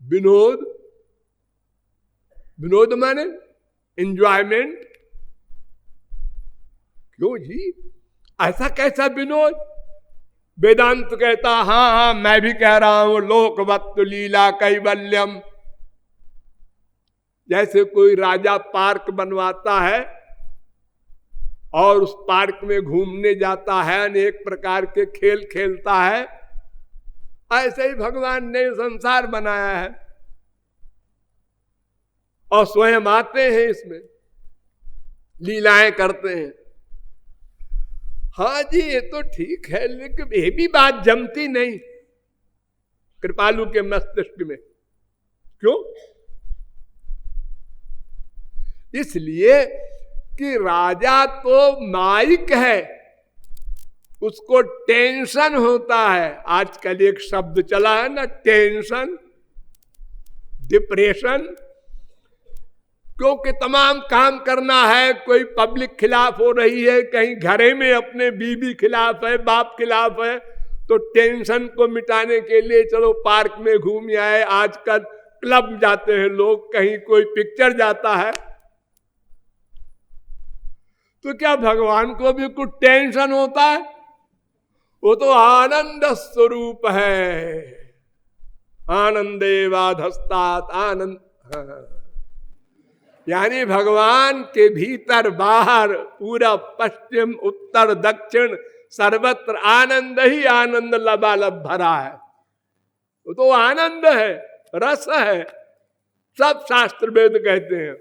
A: विनोद, विनोद माने एंजॉयमेंट। क्यों जी, ऐसा कैसा विनोद? वेदांत कहता हाँ हाँ मैं भी कह रहा हूं, लोकवत्तु लीला कैवल्यम। जैसे कोई राजा पार्क बनवाता है और उस पार्क में घूमने जाता है, अनेक प्रकार के खेल खेलता है, ऐसे ही भगवान ने संसार बनाया है और स्वयं आते हैं, इसमें लीलाएं करते हैं। हाँ जी ये तो ठीक है, लेकिन ये भी बात जमती नहीं कृपालु के मस्तिष्क में। क्यों? इसलिए कि राजा तो माइक है, उसको टेंशन होता है। आजकल एक शब्द चला है ना, टेंशन, डिप्रेशन। क्योंकि तमाम काम करना है, कोई पब्लिक खिलाफ हो रही है, कहीं घरे में अपने बीवी खिलाफ है, बाप खिलाफ है, तो टेंशन को मिटाने के लिए चलो पार्क में घूम आए। आजकल क्लब जाते हैं लोग, कहीं कोई पिक्चर जाता है। तो क्या भगवान को भी कुछ टेंशन होता है? वो तो आनंद स्वरूप है, आनंदेवाधस्तात आनंद। यानी भगवान के भीतर बाहर पूरा पश्चिम उत्तर दक्षिण सर्वत्र आनंद ही आनंद लबालब भरा है। वो तो आनंद है, रस है, सब शास्त्र वेद कहते हैं।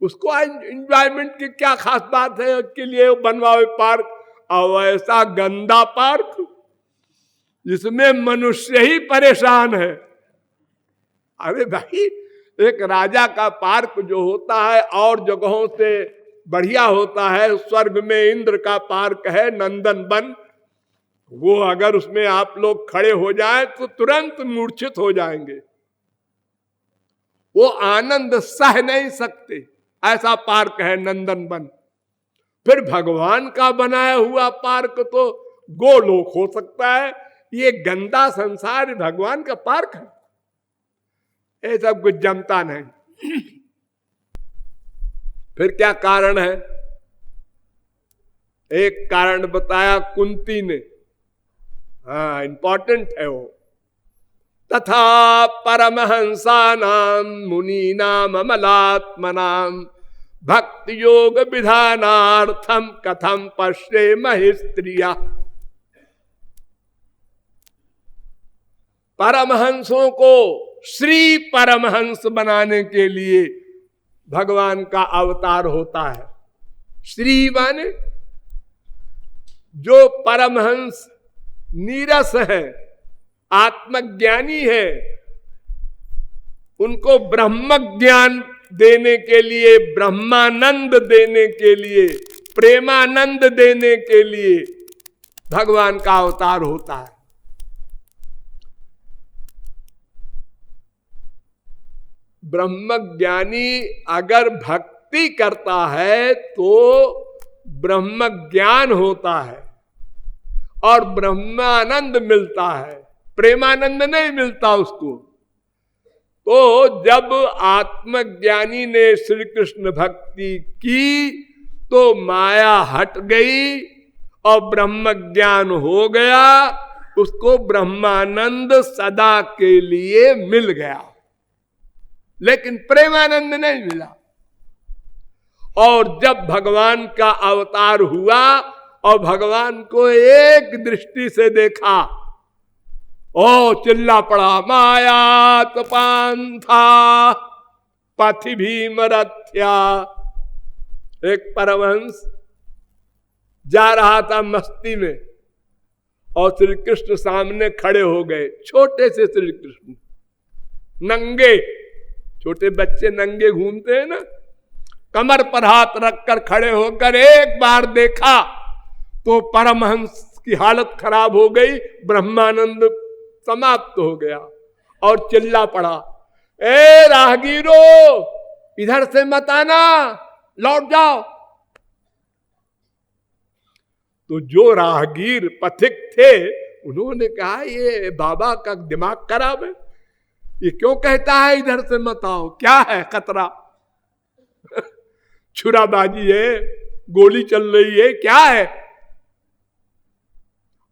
A: उसको एंजॉयमेंट की क्या खास बात है के लिए बनवाओ पार्क, और ऐसा गंदा पार्क जिसमें मनुष्य ही परेशान है। अरे भाई, एक राजा का पार्क जो होता है और जगहों से बढ़िया होता है। स्वर्ग में इंद्र का पार्क है नंदन वन, वो अगर उसमें आप लोग खड़े हो जाएं तो तुरंत मूर्छित हो जाएंगे। वो आनंद सह नहीं सकते, ऐसा पार्क है नंदन वन। फिर भगवान का बनाया हुआ पार्क तो गोलोक हो सकता है, ये गंदा संसार भगवान का पार्क है, ये सब कुछ जमता नहीं। फिर क्या कारण है? एक कारण बताया कुंती ने, हाँ इंपॉर्टेंट है वो। तथा परमहंसानां मुनीनाम अमलात्मनां भक्ति योग विधानार्थम कथम पश्येमहि स्त्रिया। परमहंसों को श्री परमहंस बनाने के लिए भगवान का अवतार होता है। श्री माने जो परमहंस नीरस है, आत्मज्ञानी है, उनको ब्रह्म ज्ञान देने के लिए, ब्रह्मानंद देने के लिए, प्रेमानंद देने के लिए भगवान का अवतार होता है। ब्रह्मज्ञानी अगर भक्ति करता है तो ब्रह्म ज्ञान होता है और ब्रह्मानंद मिलता है, प्रेमानंद नहीं मिलता उसको। तो जब आत्मज्ञानी ने श्री कृष्ण भक्ति की तो माया हट गई और ब्रह्म ज्ञान हो गया, उसको ब्रह्मानंद सदा के लिए मिल गया, लेकिन प्रेमानंद नहीं मिला। और जब भगवान का अवतार हुआ और भगवान को एक दृष्टि से देखा, ओ चिल्ला पड़ा, माया तपांथा पाथि भीमरथ्या। एक परमहंस जा रहा था मस्ती में और श्री कृष्ण सामने खड़े हो गए। छोटे से श्री कृष्ण, नंगे, छोटे बच्चे नंगे घूमते हैं ना, कमर पर हाथ रखकर खड़े होकर एक बार देखा तो परमहंस की हालत खराब हो गई, ब्रह्मानंद समाप्त हो गया और चिल्ला पड़ा, ए राहगीरो इधर से मत आना, लौट जाओ। तो जो राहगीर पथिक थे उन्होंने कहा, ये बाबा का दिमाग खराब है, ये क्यों कहता है इधर से मत आओ, क्या है खतरा? छुराबाजी है, गोली चल रही है, क्या है?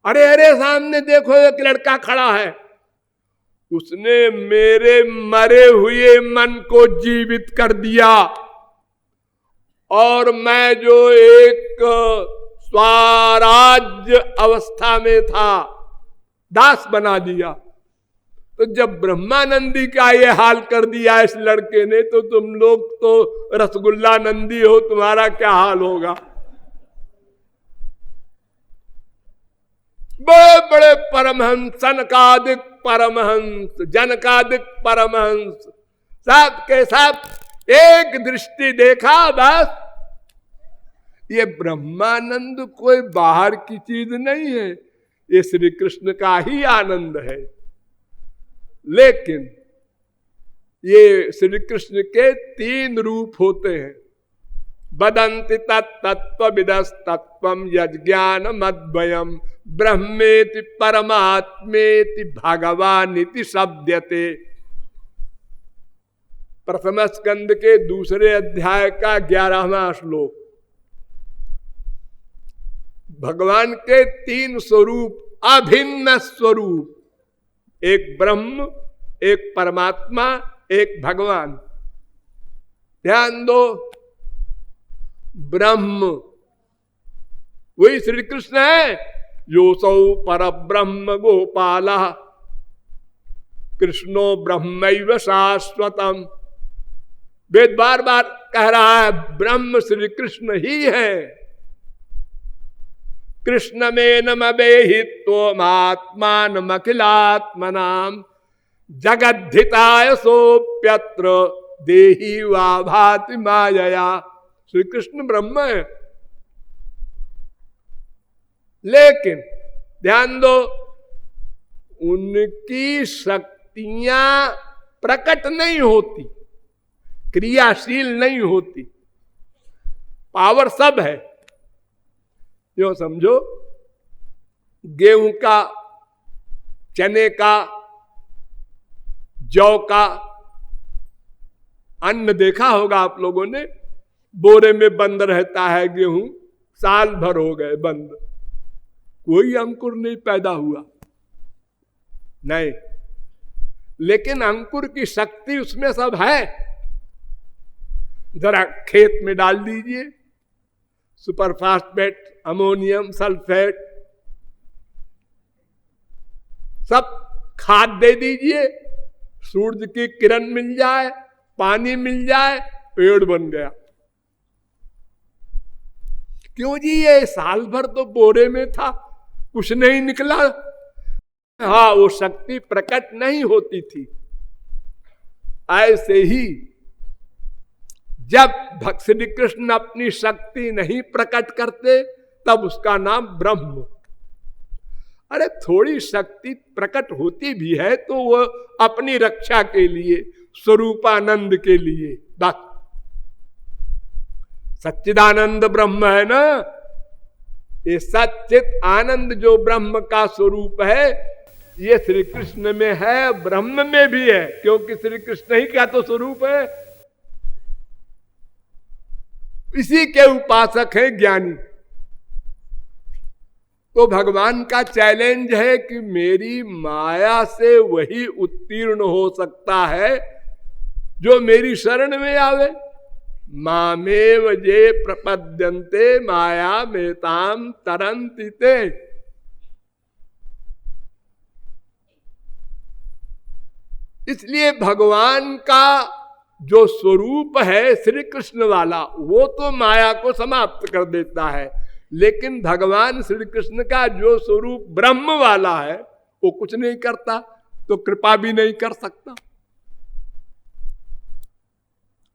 A: अरे अरे सामने देखो एक लड़का खड़ा है, उसने मेरे मरे हुए मन को जीवित कर दिया और मैं जो एक स्वराज्य अवस्था में था दास बना दिया। तो जब ब्रह्मानंदी का ये हाल कर दिया इस लड़के ने, तो तुम लोग तो रसगुल्ला नंदी हो, तुम्हारा क्या हाल होगा? बड़े बड़े परमहंस, सनकादिक परमहंस, जनकादिक परमहंस, सब के सब एक दृष्टि देखा, बस ये ब्रह्मानंद कोई बाहर की चीज नहीं है, ये श्री कृष्ण का ही आनंद है। लेकिन ये श्री कृष्ण के तीन रूप होते हैं। वदन्ति तत्तत्त्वविदस् तत्त्वं यज्ञान मद्वयम् ब्रह्मेति परमात्मेति भगवानिति शब्दते। प्रथम स्कंद के दूसरे अध्याय का 11वां श्लोक। भगवान के तीन स्वरूप, अभिन्न स्वरूप, एक ब्रह्म, एक परमात्मा, एक भगवान। ध्यान दो, ब्रह्म वही श्री कृष्ण है। योसौ पर ब्रह्म गोपाला कृष्णो ब्रह्मैव शाश्वतम। वेद बार बार कह रहा है ब्रह्म श्री कृष्ण ही है। कृष्ण में नमहित्वमात्मानमखिलात्मनाम जगद्धिताय सोप्यत्र देही वा भाति मायया। श्री कृष्ण ब्रह्म है, लेकिन ध्यान दो उनकी शक्तियां प्रकट नहीं होती, क्रियाशील नहीं होती। पावर सब है। यो समझो, गेहूं का, चने का, जौ का अन्न देखा होगा आप लोगों ने। बोरे में बंद रहता है गेहूं, साल भर हो गए बंद, कोई अंकुर नहीं पैदा हुआ, नहीं। लेकिन अंकुर की शक्ति उसमें सब है। जरा खेत में डाल दीजिए सुपर फास्फेट, अमोनियम सल्फेट, सब खाद दे दीजिए, सूरज की किरण मिल जाए, पानी मिल जाए, पेड़ बन गया। क्यों जी? ये साल भर तो बोरे में था, कुछ नहीं निकला। हाँ, वो शक्ति प्रकट नहीं होती थी। ऐसे ही जब श्री कृष्ण अपनी शक्ति नहीं प्रकट करते तब उसका नाम ब्रह्म। अरे थोड़ी शक्ति प्रकट होती भी है तो वो अपनी रक्षा के लिए, स्वरूपानंद के लिए। बस सच्चिदानंद ब्रह्म है ना, ये सच्चित आनंद जो ब्रह्म का स्वरूप है, ये श्री कृष्ण में है, ब्रह्म में भी है, क्योंकि श्री कृष्ण ही का तो स्वरूप है। इसी के उपासक है ज्ञानी। तो भगवान का चैलेंज है कि मेरी माया से वही उत्तीर्ण हो सकता है जो मेरी शरण में आवे। मामेव जे प्रपद्यन्ते माया मेताम तरन्ति ते। इसलिए भगवान का जो स्वरूप है श्री कृष्ण वाला, वो तो माया को समाप्त कर देता है, लेकिन भगवान श्री कृष्ण का जो स्वरूप ब्रह्म वाला है वो कुछ नहीं करता, तो कृपा भी नहीं कर सकता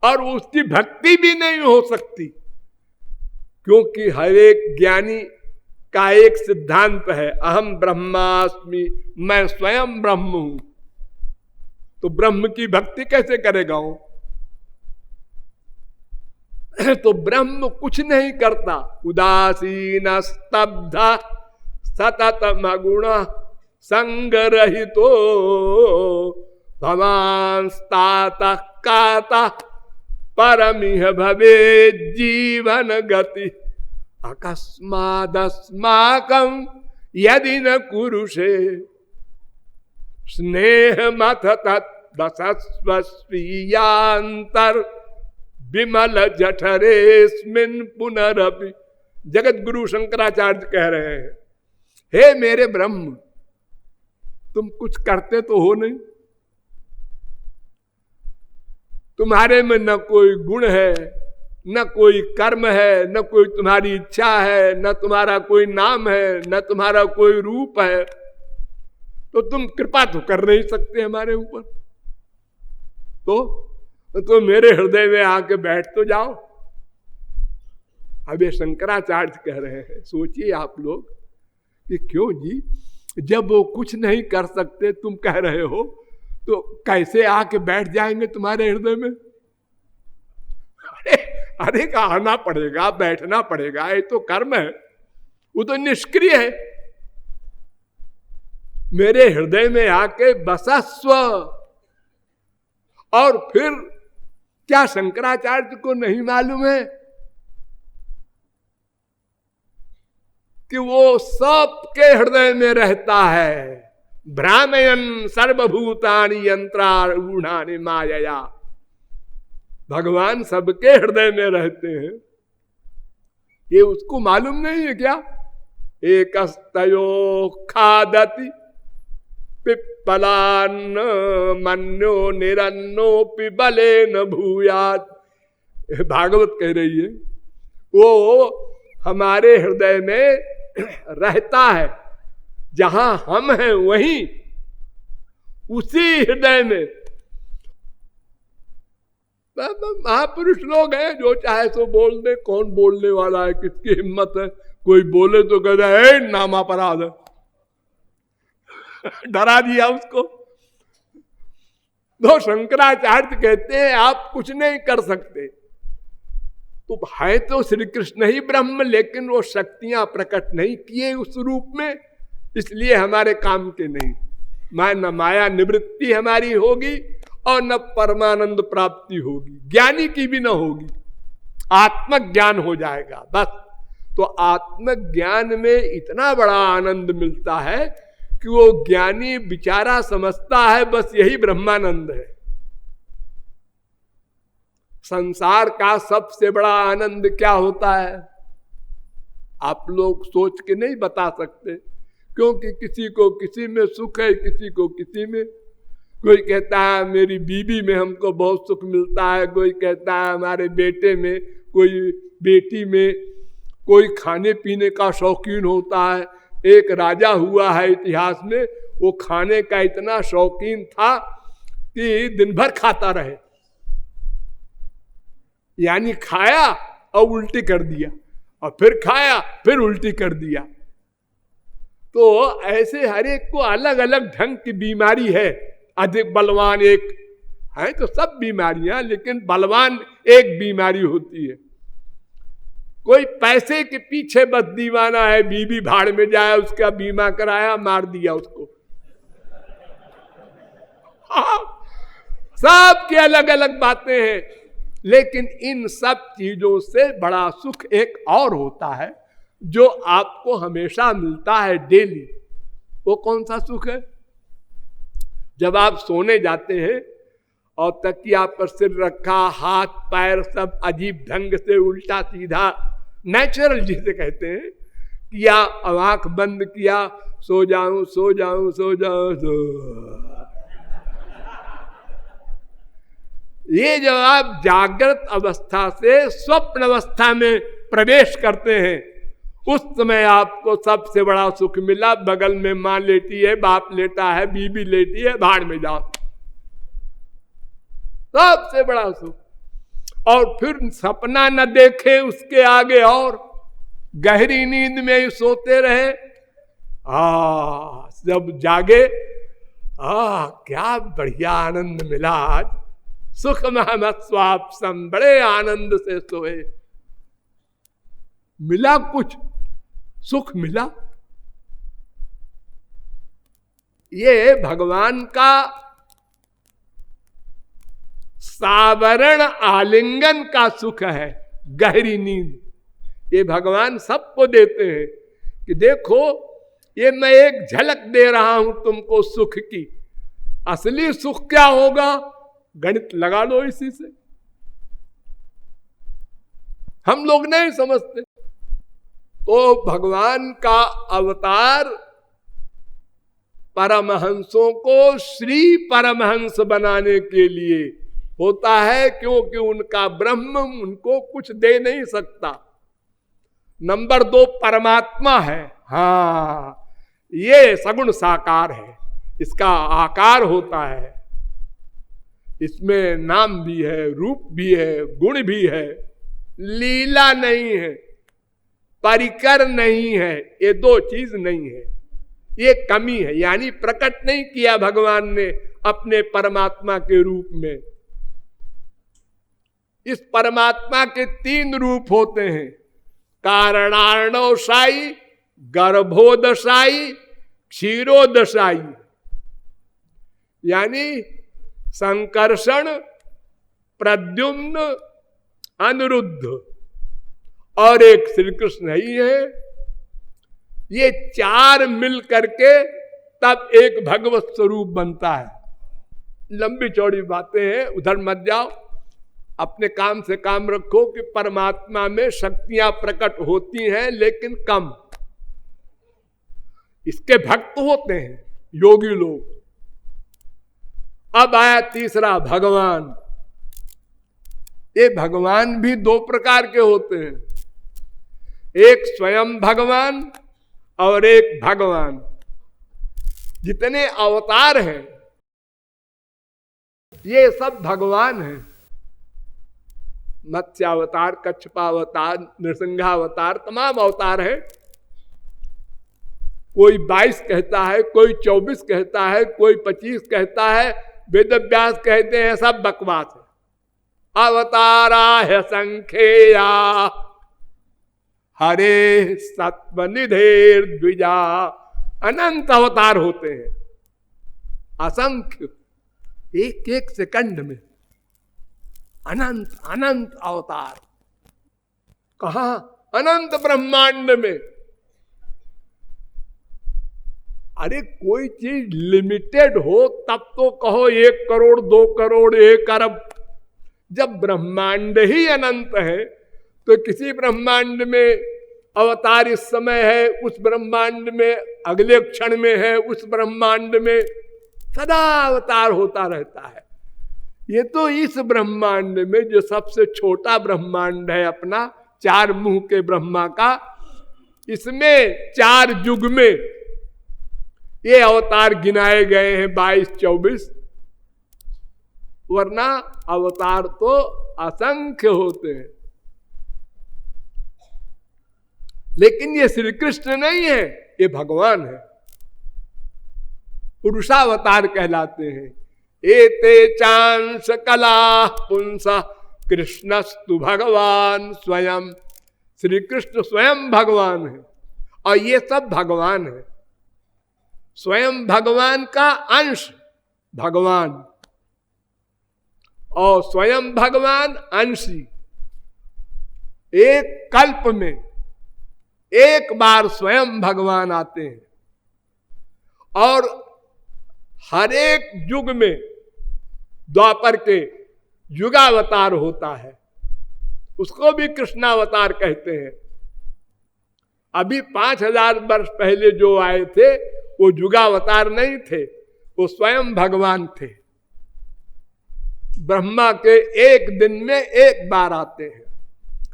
A: और उसकी भक्ति भी नहीं हो सकती। क्योंकि हर एक ज्ञानी का एक सिद्धांत है, अहम ब्रह्मास्मि, मैं स्वयं ब्रह्म हूं। तो ब्रह्म की भक्ति कैसे करेगा वो? तो ब्रह्म कुछ नहीं करता, उदासीन स्तब्ध सतत मगुण संगरहितो भवांस्तातः कातः परमिह भवे जीवन गति अकस्मादस्माकं यदि न कुरुषे स्नेह मथ तत्स्वीयांतर विमल जठरेस्मिन पुनरपि। जगत गुरु शंकराचार्य कह रहे हैं, हे मेरे ब्रह्म, तुम कुछ करते तो हो नहीं, तुम्हारे में न कोई गुण है, न कोई कर्म है, न कोई तुम्हारी इच्छा है, न तुम्हारा कोई नाम है, न तुम्हारा कोई रूप है, तो तुम कृपा तो कर नहीं सकते हमारे ऊपर। तो मेरे हृदय में आके बैठ तो जाओ। अब ये शंकराचार्य कह रहे हैं, सोचिए आप लोग कि क्यों जी, जब वो कुछ नहीं कर सकते तुम कह रहे हो, तो कैसे आके बैठ जाएंगे तुम्हारे हृदय में? अरे का आना पड़ेगा, बैठना पड़ेगा, ये तो कर्म है, वो तो निष्क्रिय है। मेरे हृदय में आके बसस्व। और फिर क्या शंकराचार्य को नहीं मालूम है कि वो सबके हृदय में रहता है? भ्रामयन् सर्वभूतानि यंत्रारूढ़ानि मायया। भगवान सबके हृदय में रहते हैं, ये उसको मालूम नहीं है क्या? एकस्तयो खादति पिप्पलान्न मन्यो निरन्नो पिबले न भूयात। भागवत कह रही है वो हमारे हृदय में रहता है, जहां हम हैं वहीं उसी हृदय में। महापुरुष लोग हैं, जो चाहे सो बोल दे, कौन बोलने वाला है, किसकी हिम्मत है? कोई बोले तो कहता है नाम अपराध है, डरा दिया उसको। तो शंकराचार्य कहते हैं आप कुछ नहीं कर सकते। तो है तो श्री कृष्ण ही ब्रह्म, लेकिन वो शक्तियां प्रकट नहीं किए उस रूप में, इसलिए हमारे काम के नहीं। न माया निवृत्ति हमारी होगी और न परमानंद प्राप्ति होगी, ज्ञानी की भी न होगी, आत्मज्ञान हो जाएगा बस। तो आत्मज्ञान में इतना बड़ा आनंद मिलता है कि वो ज्ञानी बेचारा समझता है बस यही ब्रह्मानंद है। संसार का सबसे बड़ा आनंद क्या होता है आप लोग सोच के नहीं बता सकते, क्योंकि किसी को किसी में सुख है, किसी को किसी में। कोई कहता है मेरी बीवी में हमको बहुत सुख मिलता है, कोई कहता है हमारे बेटे में, कोई बेटी में, कोई खाने पीने का शौकीन होता है। एक राजा हुआ है इतिहास में, वो खाने का इतना शौकीन था कि दिन भर खाता रहे, यानी खाया और उल्टी कर दिया, और फिर खाया फिर उल्टी कर दिया। तो ऐसे हर एक को अलग अलग ढंग की बीमारी है। अधिक बलवान एक है तो सब बीमारियां, लेकिन बलवान एक बीमारी होती है। कोई पैसे के पीछे बस दीवाना है, बीवी भाड़ में जाए, उसका बीमा कराया, मार दिया उसको। सबकी अलग अलग बातें हैं, लेकिन इन सब चीजों से बड़ा सुख एक और होता है जो आपको हमेशा मिलता है डेली। वो कौन सा सुख है? जब आप सोने जाते हैं और तकिया पर सिर रखा, हाथ पैर सब अजीब ढंग से उल्टा सीधा नेचुरल जिसे कहते हैं किया, आंख बंद किया, सो जाऊं सो जाऊं सो जाऊं सो। ये जब आप जागृत अवस्था से स्वप्न अवस्था में प्रवेश करते हैं, उस समय आपको सबसे बड़ा सुख मिला। बगल में माँ लेटी है, बाप लेटा है, बीबी लेटी है, भाड़ में जाओ, सबसे बड़ा सुख। और फिर सपना न देखे उसके आगे, और गहरी नींद में ही सोते रहे। जब जागे, क्या बढ़िया आनंद मिला, आज सुख महमत स्वापसम, बड़े आनंद से सोए, मिला कुछ सुख मिला। ये भगवान का सावरण आलिंगन का सुख है, गहरी नींद। ये भगवान सबको देते हैं कि देखो ये मैं एक झलक दे रहा हूं तुमको सुख की। असली सुख क्या होगा, गणित लगा लो इसी से। हम लोग नहीं समझते। तो भगवान का अवतार परमहंसों को श्री परमहंस बनाने के लिए होता है, क्योंकि उनका ब्रह्म उनको कुछ दे नहीं सकता। नंबर 2 परमात्मा है, ये सगुण साकार है, इसका आकार होता है, इसमें नाम भी है, रूप भी है, गुण भी है, लीला नहीं है, परिकर नहीं है, ये 2 चीज नहीं है, ये कमी है। यानी प्रकट नहीं किया भगवान ने अपने परमात्मा के रूप में। इस परमात्मा के 3 रूप होते हैं, कारणार्णवशायी, गर्भोदशायी, क्षीरोदशायी। यानी संकर्षण, प्रद्युम्न, अनिरुद्ध और एक श्री कृष्ण ही है। ये 4 मिल करके तब एक भगवत स्वरूप बनता है। लंबी चौड़ी बातें हैं, उधर मत जाओ, अपने काम से काम रखो कि परमात्मा में शक्तियां प्रकट होती हैं लेकिन कम। इसके भक्त होते हैं योगी लोग। अब आया तीसरा, भगवान। ये भगवान भी दो प्रकार के होते हैं, एक स्वयं भगवान और एक भगवान। जितने अवतार हैं ये सब भगवान हैं। मत्स्यावतार, कच्छपावतार, नृसिंहावतार, तमाम अवतार हैं। कोई 22 कहता है, कोई 24 कहता है, कोई 25 कहता है, वेद व्यास कहते हैं सब बकवास है। अवतारा है संख्या हरे सत्वनिधेर द्विजा। अनंत अवतार होते हैं, असंख्य, एक एक सेकंड में अनंत अनंत अवतार। कहा? अनंत ब्रह्मांड में। अरे कोई चीज लिमिटेड हो तब तो कहो 1 करोड़ 2 करोड़ 1 अरब। जब ब्रह्मांड ही अनंत है तो किसी ब्रह्मांड में अवतार इस समय है, उस ब्रह्मांड में अगले क्षण में है, उस ब्रह्मांड में सदा अवतार होता रहता है। ये तो इस ब्रह्मांड में जो सबसे छोटा ब्रह्मांड है अपना 4 मुंह के ब्रह्मा का, इसमें 4 युग में ये अवतार गिनाए गए हैं 22-24, वरना अवतार तो असंख्य होते हैं। लेकिन ये श्री कृष्ण नहीं है, ये भगवान है, पुरुषावतार कहलाते हैं। एते चांस कला पुंस कृष्णस्तु भगवान स्वयं। श्री कृष्ण स्वयं भगवान है और ये सब भगवान है। स्वयं भगवान का अंश भगवान और स्वयं भगवान अंशी। एक कल्प में एक बार स्वयं भगवान आते हैं और हर एक युग में द्वापर के युगावतार होता है, उसको भी कृष्णावतार कहते हैं। अभी 5000 वर्ष पहले जो आए थे वो युगावतार नहीं थे, वो स्वयं भगवान थे। ब्रह्मा के एक दिन में एक बार आते हैं।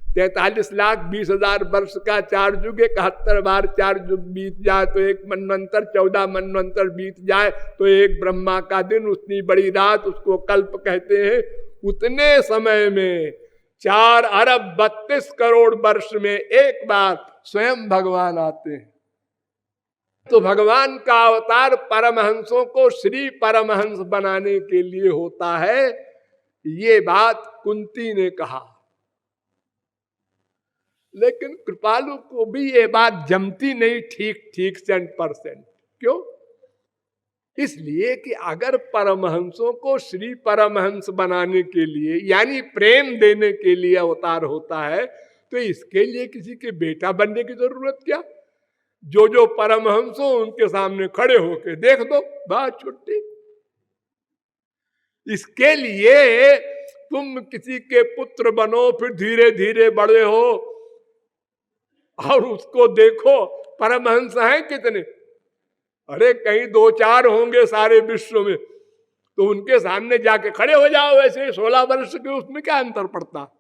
A: 43,20,000 वर्ष का 4 युग, 71 बार 4 युग बीत जाए तो 1 मनवंतर, 14 मनवंतर बीत जाए तो 1 ब्रह्मा का दिन, उतनी बड़ी रात, उसको कल्प कहते हैं। उतने समय में 4 अरब 32 करोड़ वर्ष में एक बार स्वयं भगवान आते हैं। तो भगवान का अवतार परमहंसों को श्री परमहंस बनाने के लिए होता है। ये बात कुंती ने कहा, लेकिन कृपालु को भी ये बात जमती नहीं ठीक 100%। क्यों? इसलिए कि अगर परमहंसों को श्री परमहंस बनाने के लिए यानी प्रेम देने के लिए अवतार होता है तो इसके लिए किसी के बेटा बनने की जरूरत क्या? जो जो परमहंस हो उनके सामने खड़े होके देख दो, बात छुट्टी। इसके लिए तुम किसी के पुत्र बनो, फिर धीरे धीरे बड़े हो और उसको देखो परमहंस हैं कितने। अरे कहीं 2-4 होंगे सारे विश्व में, तो उनके सामने जाके खड़े हो जाओ वैसे 16 वर्ष के, उसमें क्या अंतर पड़ता।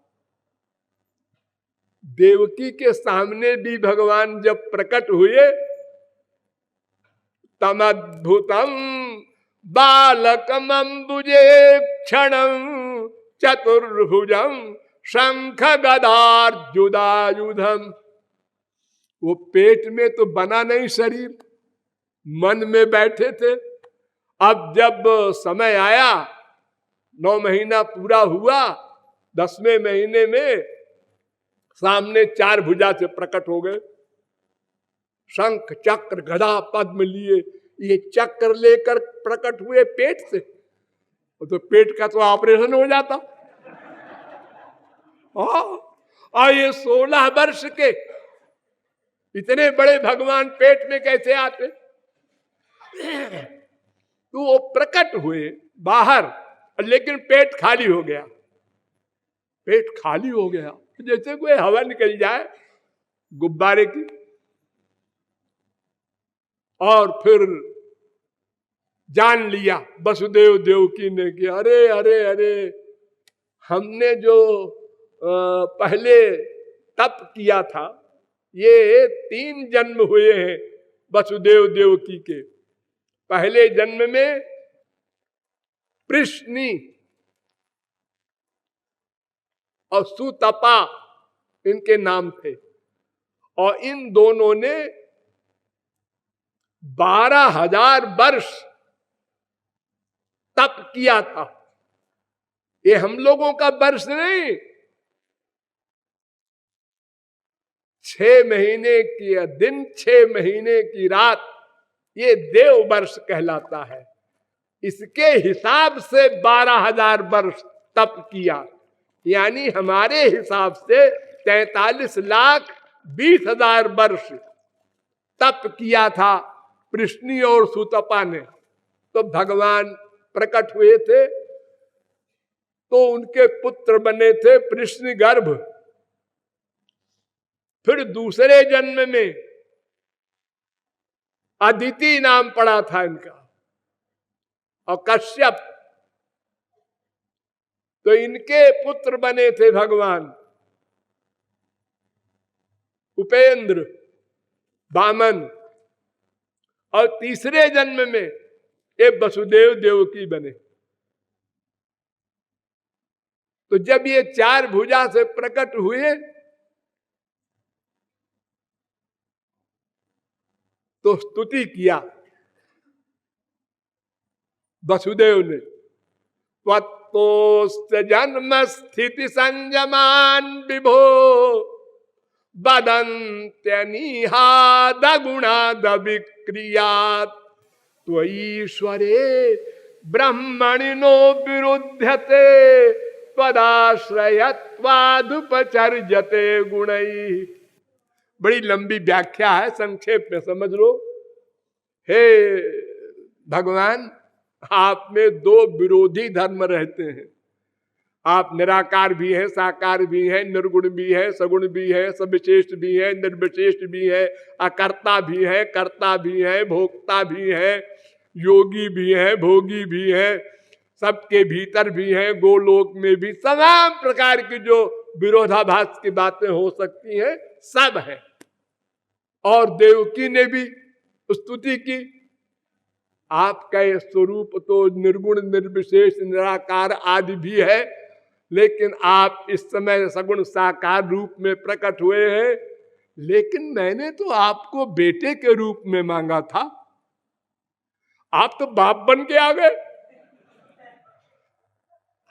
A: देवकी के सामने भी भगवान जब प्रकट हुए, तमद्भुतम बालकम अम्बुजे क्षणम चतुर्भुजम शंख गदार्जुदायुधम। वो पेट में तो बना नहीं शरीर, मन में बैठे थे। अब जब समय आया, 9 महीना पूरा हुआ, 10वें महीने में सामने 4 भुजा से प्रकट हो गए। शंख चक्र गदा पद्म लिए, ये चक्र लेकर प्रकट हुए पेट से। तो पेट का तो ऑपरेशन हो जाता। और ये 16 वर्ष के इतने बड़े भगवान पेट में कैसे आते? तो वो प्रकट हुए बाहर, लेकिन पेट खाली हो गया। पेट खाली हो गया, जैसे कोई हवा निकल जाए गुब्बारे की। और फिर जान लिया वसुदेव देवकी ने कि अरे अरे अरे, हमने जो पहले तप किया था, ये 3 जन्म हुए हैं वसुदेव देवकी के। पहले जन्म में कृष्णी और सुतपा इनके नाम थे, और इन दोनों ने 12,000 वर्ष तप किया था। ये हम लोगों का वर्ष नहीं, 6 महीने की दिन, 6 महीने की रात, ये देव वर्ष कहलाता है। इसके हिसाब से 12,000 वर्ष तप किया, यानी हमारे हिसाब से 43,20,000 वर्ष तप किया था कृष्णी और सुतपा ने। तो भगवान प्रकट हुए थे, तो उनके पुत्र बने थे कृष्ण गर्भ। फिर दूसरे जन्म में अदिति नाम पड़ा था इनका, और कश्यप, तो इनके पुत्र बने थे भगवान उपेंद्र, वामन। और तीसरे जन्म में ये वसुदेव देवकी बने। तो जब ये 4 भुजा से प्रकट हुए तो स्तुति किया वसुदेव ने, त्वत्तोस्त जन्म स्थिति संयमान विभो बदन्त्यनिहाद गुणाद विक्रियात् त्वईश्वरे ब्रह्मणिनो विरुध्यते त्वदाश्रयत्वादुपचर्यते गुणैः। बड़ी लंबी व्याख्या है, संक्षेप में समझ लो। हे भगवान, आप में 2 विरोधी धर्म रहते हैं। आप निराकार भी हैं, साकार भी हैं, निर्गुण भी है, सगुण भी है, सविशेष भी है, निर्विशेष भी है, अकर्ता भी है, कर्ता भी है, भोक्ता भी है, योगी भी है, भोगी भी है, सबके भीतर भी है, गोलोक में भी तमाम प्रकार की जो विरोधाभास की बातें हो सकती हैं सब है। और देवकी ने भी स्तुति की, आपका ये स्वरूप तो निर्गुण, निर्विशेष, निराकार आदि भी है, लेकिन आप इस समय सगुण साकार रूप में प्रकट हुए हैं। लेकिन मैंने तो आपको बेटे के रूप में मांगा था, आप तो बाप बन के आ गए।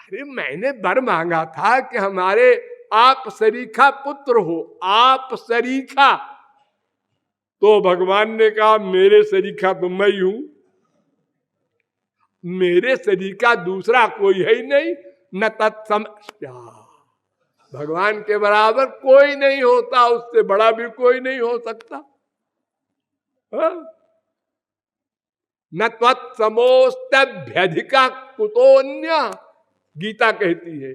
A: अरे मैंने वर मांगा था कि हमारे आप सरीखा पुत्र हो, आप सरीखा। तो भगवान ने कहा मेरे सरीखा तो मैं ही हूं, मेरे सरीखा दूसरा कोई है ही नहीं। न तत्सम, भगवान के बराबर कोई नहीं होता, उससे बड़ा भी कोई नहीं हो सकता। न त्वत्समोस्तभ्यधिका कुतोन्य, गीता कहती है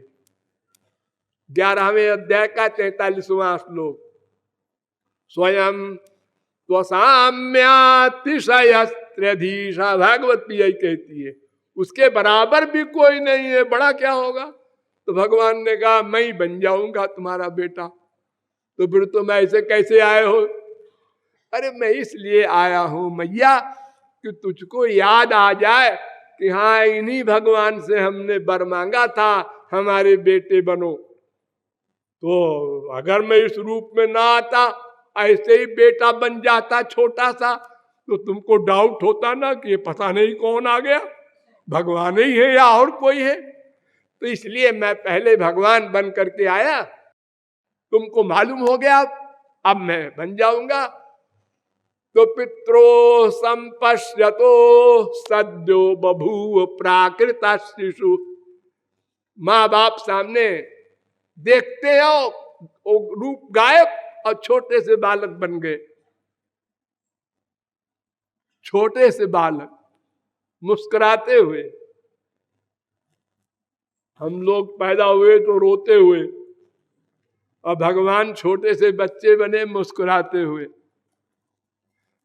A: 11वें अध्याय का 43वां श्लोक, स्वयं त्वसाम्यातिशयस्त्रधीशा, भागवत यही कहती है, उसके बराबर भी कोई नहीं है, बड़ा क्या होगा। तो भगवान ने कहा मैं ही बन जाऊंगा तुम्हारा बेटा। तो फिर तुम ऐसे कैसे आए हो? अरे मैं इसलिए आया हूं मैया कि तुझको याद आ जाए कि हाँ इन्हीं भगवान से हमने वर मांगा था, हमारे बेटे बनो। तो अगर मैं इस रूप में ना आता, ऐसे ही बेटा बन जाता छोटा सा, तो तुमको डाउट होता ना कि ये पता नहीं कौन आ गया, भगवान ही है या और कोई है। तो इसलिए मैं पहले भगवान बन करके आया, तुमको मालूम हो गया, अब मैं बन जाऊंगा। तो पित्रो संपश्यतो सद्यो बभूव प्राकृत शिशु, माँ बाप सामने देखते हो रूप गायब और छोटे से बालक बन गए, छोटे से बालक मुस्कुराते हुए। हम लोग पैदा हुए तो रोते हुए, और भगवान छोटे से बच्चे बने मुस्कुराते हुए।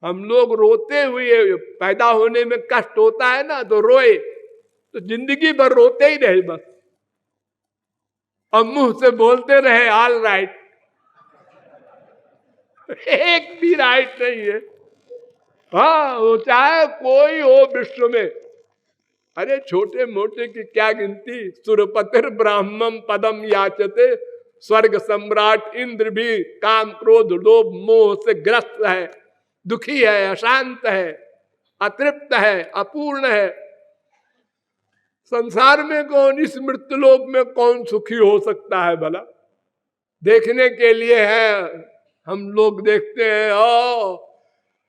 A: हम लोग रोते हुए, पैदा होने में कष्ट होता है ना, तो रोए तो जिंदगी भर रोते ही रहे बस, और मुंह से बोलते रहे ऑल राइट। एक भी राइट नहीं है। हाँ, वो चाहे कोई हो विश्व में, अरे छोटे मोटे की क्या गिनती। सुरपतिर ब्राह्मण पदम याचते, स्वर्ग सम्राट इंद्र भी काम क्रोध लोभ मोह से ग्रस्त है, दुखी है, अशांत है, अतृप्त है, अपूर्ण है। संसार में कौन, इस मृत्युलोक में कौन सुखी हो सकता है भला? देखने के लिए है, हम लोग देखते हैं ओ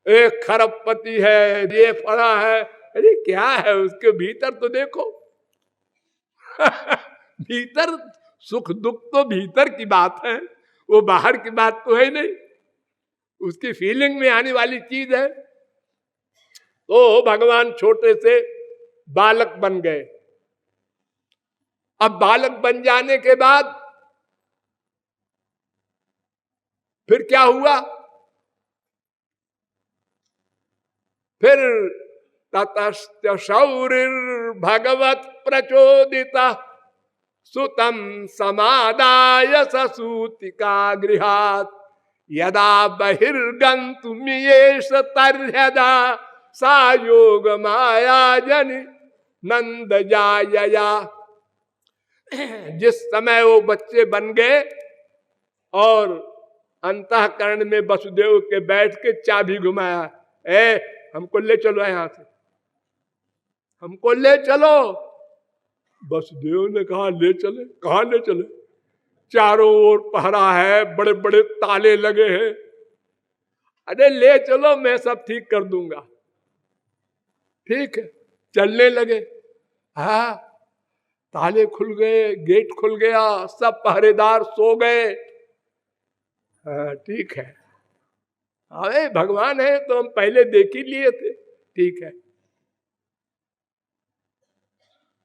A: एक खरबपति है, ये फला है, अरे क्या है उसके भीतर तो देखो। भीतर सुख दुख तो भीतर की बात है, वो बाहर की बात तो है नहीं, उसकी फीलिंग में आने वाली चीज है। तो भगवान छोटे से बालक बन गए। अब बालक बन जाने के बाद फिर क्या हुआ? फिर ततश्च शौरिर भगवत प्रचोदिता सुतम समादाय ससूतिका गृहात् यदा बहिर्गन्तुमियेष तर्ह्यदा सा योग माया जनि नंद जायया। जिस समय वो बच्चे बन गए और अंतःकरण में वसुदेव के बैठ के चाबी घुमाया, हमको ले चलो यहां से, हमको ले चलो। वसुदेव ने कहा ले चले? कहां ले चले? चारों ओर पहरा है, बड़े बड़े ताले लगे हैं। अरे ले चलो, मैं सब ठीक कर दूंगा। ठीक है, चलने लगे। हाँ, ताले खुल गए, गेट खुल गया, सब पहरेदार सो गए। हाँ ठीक है, अरे भगवान है तो हम पहले देख ही लिए थे। ठीक है।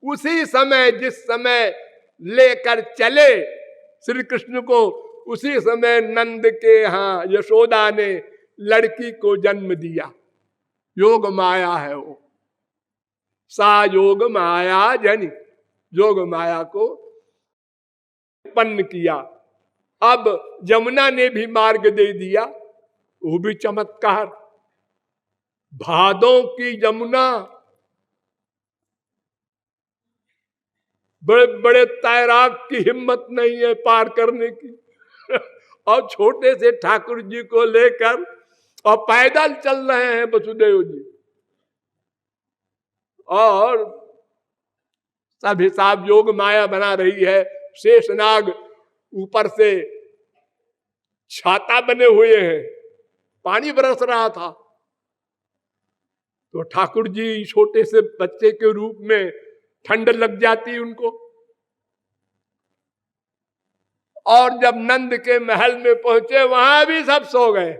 A: उसी समय, जिस समय लेकर चले श्री कृष्ण को, उसी समय नंद के यहां यशोदा ने लड़की को जन्म दिया। योग माया है वो, सा योग माया जनि, योग माया को उत्पन्न किया। अब यमुना ने भी मार्ग दे दिया, वो भी चमत्कार। भादों की यमुना, बड़े बड़े तैराक की हिम्मत नहीं है पार करने की। और छोटे से ठाकुर जी को लेकर और पैदल चल रहे हैं वसुदेव जी, और सब हिसाब योग माया बना रही है। शेषनाग ऊपर से छाता बने हुए हैं, पानी बरस रहा था, तो ठाकुर जी छोटे से बच्चे के रूप में ठंड लग जाती उनको। और जब नंद के महल में पहुंचे, वहां भी सब सो गए,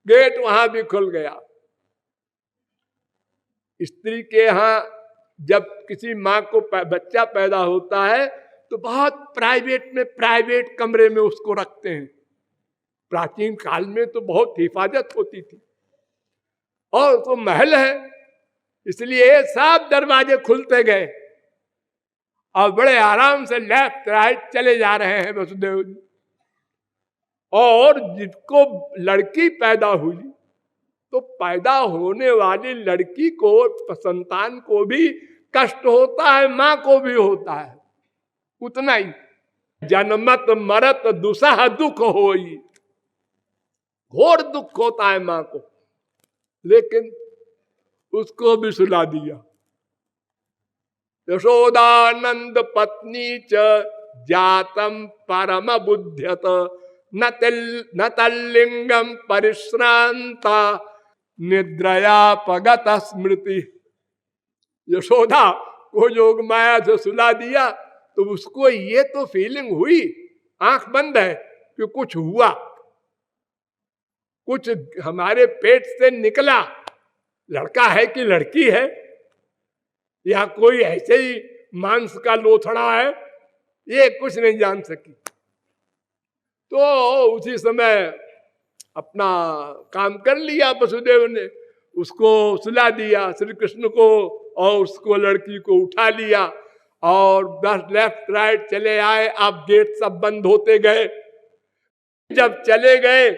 A: गेट वहां भी खुल गया। स्त्री के यहां जब किसी मां को बच्चा पैदा होता है तो बहुत प्राइवेट में, प्राइवेट कमरे में उसको रखते हैं। प्राचीन काल में तो बहुत हिफाजत होती थी, और तो महल है, इसलिए सब दरवाजे खुलते गए और बड़े आराम से लेफ्ट राइट चले जा रहे हैं वसुदेव जी। और जिसको लड़की पैदा हुई, तो पैदा होने वाली लड़की को, संतान को भी कष्ट होता है, मां को भी होता है उतना ही। जन्मत मरत दुसह दुख होई, घोर दुख होता है मां को, लेकिन उसको भी सुला दिया। यशोदानंद पत्नी च जातम परम बुद्ध्यत न तल्लिंगम परिश्रांता निद्रया पगत स्मृति। यशोदा को योग माया से सुला दिया, तो उसको ये तो फीलिंग हुई, आंख बंद है, कि कुछ हुआ, कुछ हमारे पेट से निकला, लड़का है कि लड़की है, या कोई ऐसे ही मांस का लोथड़ा है, ये कुछ नहीं जान सकी। तो उसी समय अपना काम कर लिया वसुदेव ने, उसको सुला दिया श्री कृष्ण को, और उसको लड़की को उठा लिया और बस लेफ्ट राइट चले आए। अब गेट सब बंद होते गए। जब चले गए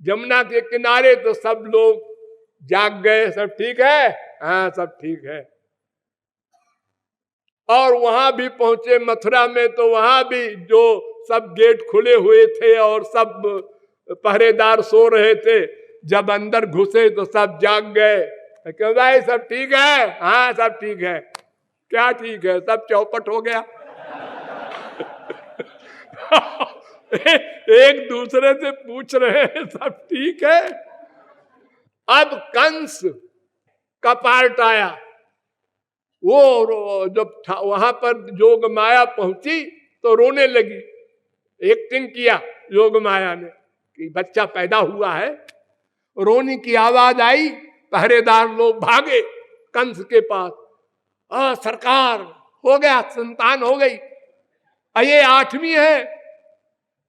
A: जमुना के किनारे तो सब लोग जाग गए, सब ठीक है, हाँ सब ठीक है। और वहां भी पहुंचे मथुरा में, तो वहां भी जो सब गेट खुले हुए थे और सब पहरेदार सो रहे थे, जब अंदर घुसे तो सब जाग गए। क्यों भाई सब ठीक है, हाँ सब ठीक है। क्या ठीक है, सब चौपट हो गया। एक दूसरे से पूछ रहे हैं सब ठीक है। अब कंस का पार्ट आया। वो जब वहां पर योग माया पहुंची तो रोने लगी। एक्टिंग किया योग माया ने कि बच्चा पैदा हुआ है। रोने की आवाज आई, पहरेदार लोग भागे कंस के पास। सरकार हो गया, संतान हो गई, ये 8वीं है।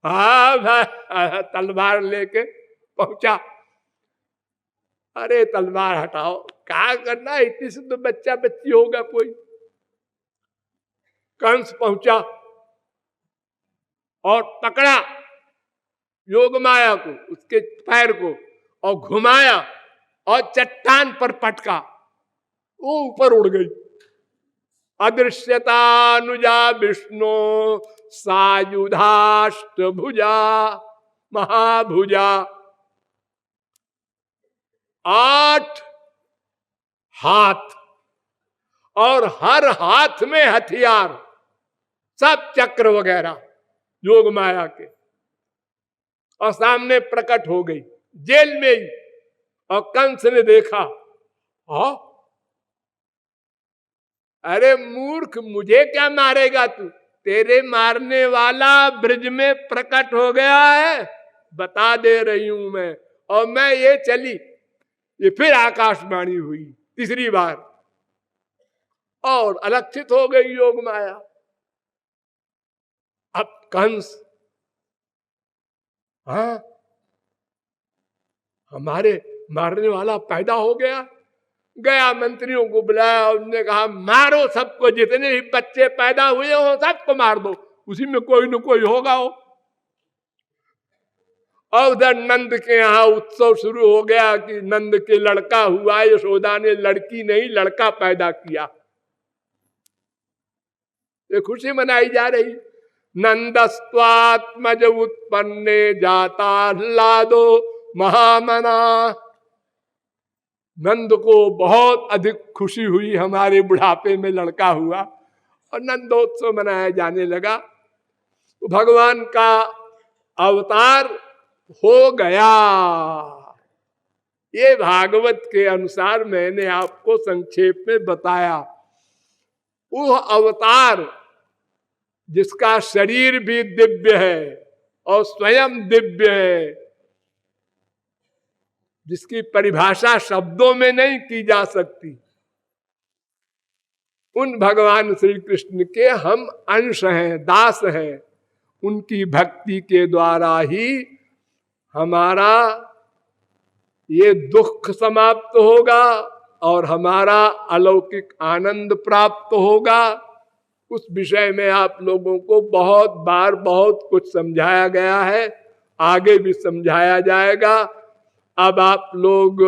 A: हाँ तलवार लेके पहुंचा। अरे तलवार हटाओ, क्या करना, इतनी से तो बच्चा बच्ची होगा कोई। कंस पहुंचा और पकड़ा योग माया को, उसके पैर को, और घुमाया और चट्टान पर पटका, वो ऊपर उड़ गई। अदृश्यतानुजा विष्णु सायुधाष्ट भुजा महाभुजा। 8 हाथ और हर हाथ में हथियार, सब चक्र वगैरह योग माया के, और सामने प्रकट हो गई जेल में ही। और कंस ने देखा, अरे मूर्ख, मुझे क्या मारेगा तू, तेरे मारने वाला ब्रिज में प्रकट हो गया है, बता दे रही हूं मैं। और मैं ये चली, ये फिर आकाशवाणी हुई तीसरी बार, और अलक्षित हो गई योग माया। अब कंस, हाँ हमारे मारने वाला पैदा हो गया। गया मंत्रियों को बुलाया, उसने कहा मारो सबको, जितने भी बच्चे पैदा हुए हो सबको मार दो, उसी में कोई न कोई होगा हो। और उधर नंद के यहाँ उत्सव शुरू हो गया कि नंद के लड़का हुआ। यशोदा ने लड़की नहीं लड़का पैदा किया, ये खुशी मनाई जा रही। नंदस्त्वात्मज उत्पन्ने जाता ह्लादो महामना। नंद को बहुत अधिक खुशी हुई, हमारे बुढ़ापे में लड़का हुआ, और नंदोत्सव मनाया जाने लगा। तो भगवान का अवतार हो गया। ये भागवत के अनुसार मैंने आपको संक्षेप में बताया। वो अवतार जिसका शरीर भी दिव्य है और स्वयं दिव्य है, जिसकी परिभाषा शब्दों में नहीं की जा सकती, उन भगवान श्री कृष्ण के हम अंश हैं, दास हैं। उनकी भक्ति के द्वारा ही हमारा ये दुख समाप्त होगा और हमारा अलौकिक आनंद प्राप्त होगा। उस विषय में आप लोगों को बहुत बार बहुत कुछ समझाया गया है, आगे भी समझाया जाएगा। अब आप लोग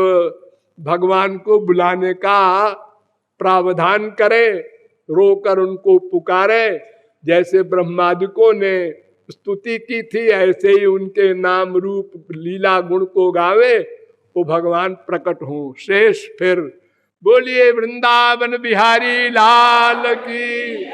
A: भगवान को बुलाने का प्रावधान करें, रोकर उनको पुकारें। जैसे ब्रह्मादिकों ने स्तुति की थी, ऐसे ही उनके नाम रूप लीला गुण को गावे, वो भगवान प्रकट हो। शेष फिर बोलिए वृंदावन बिहारी लाल की।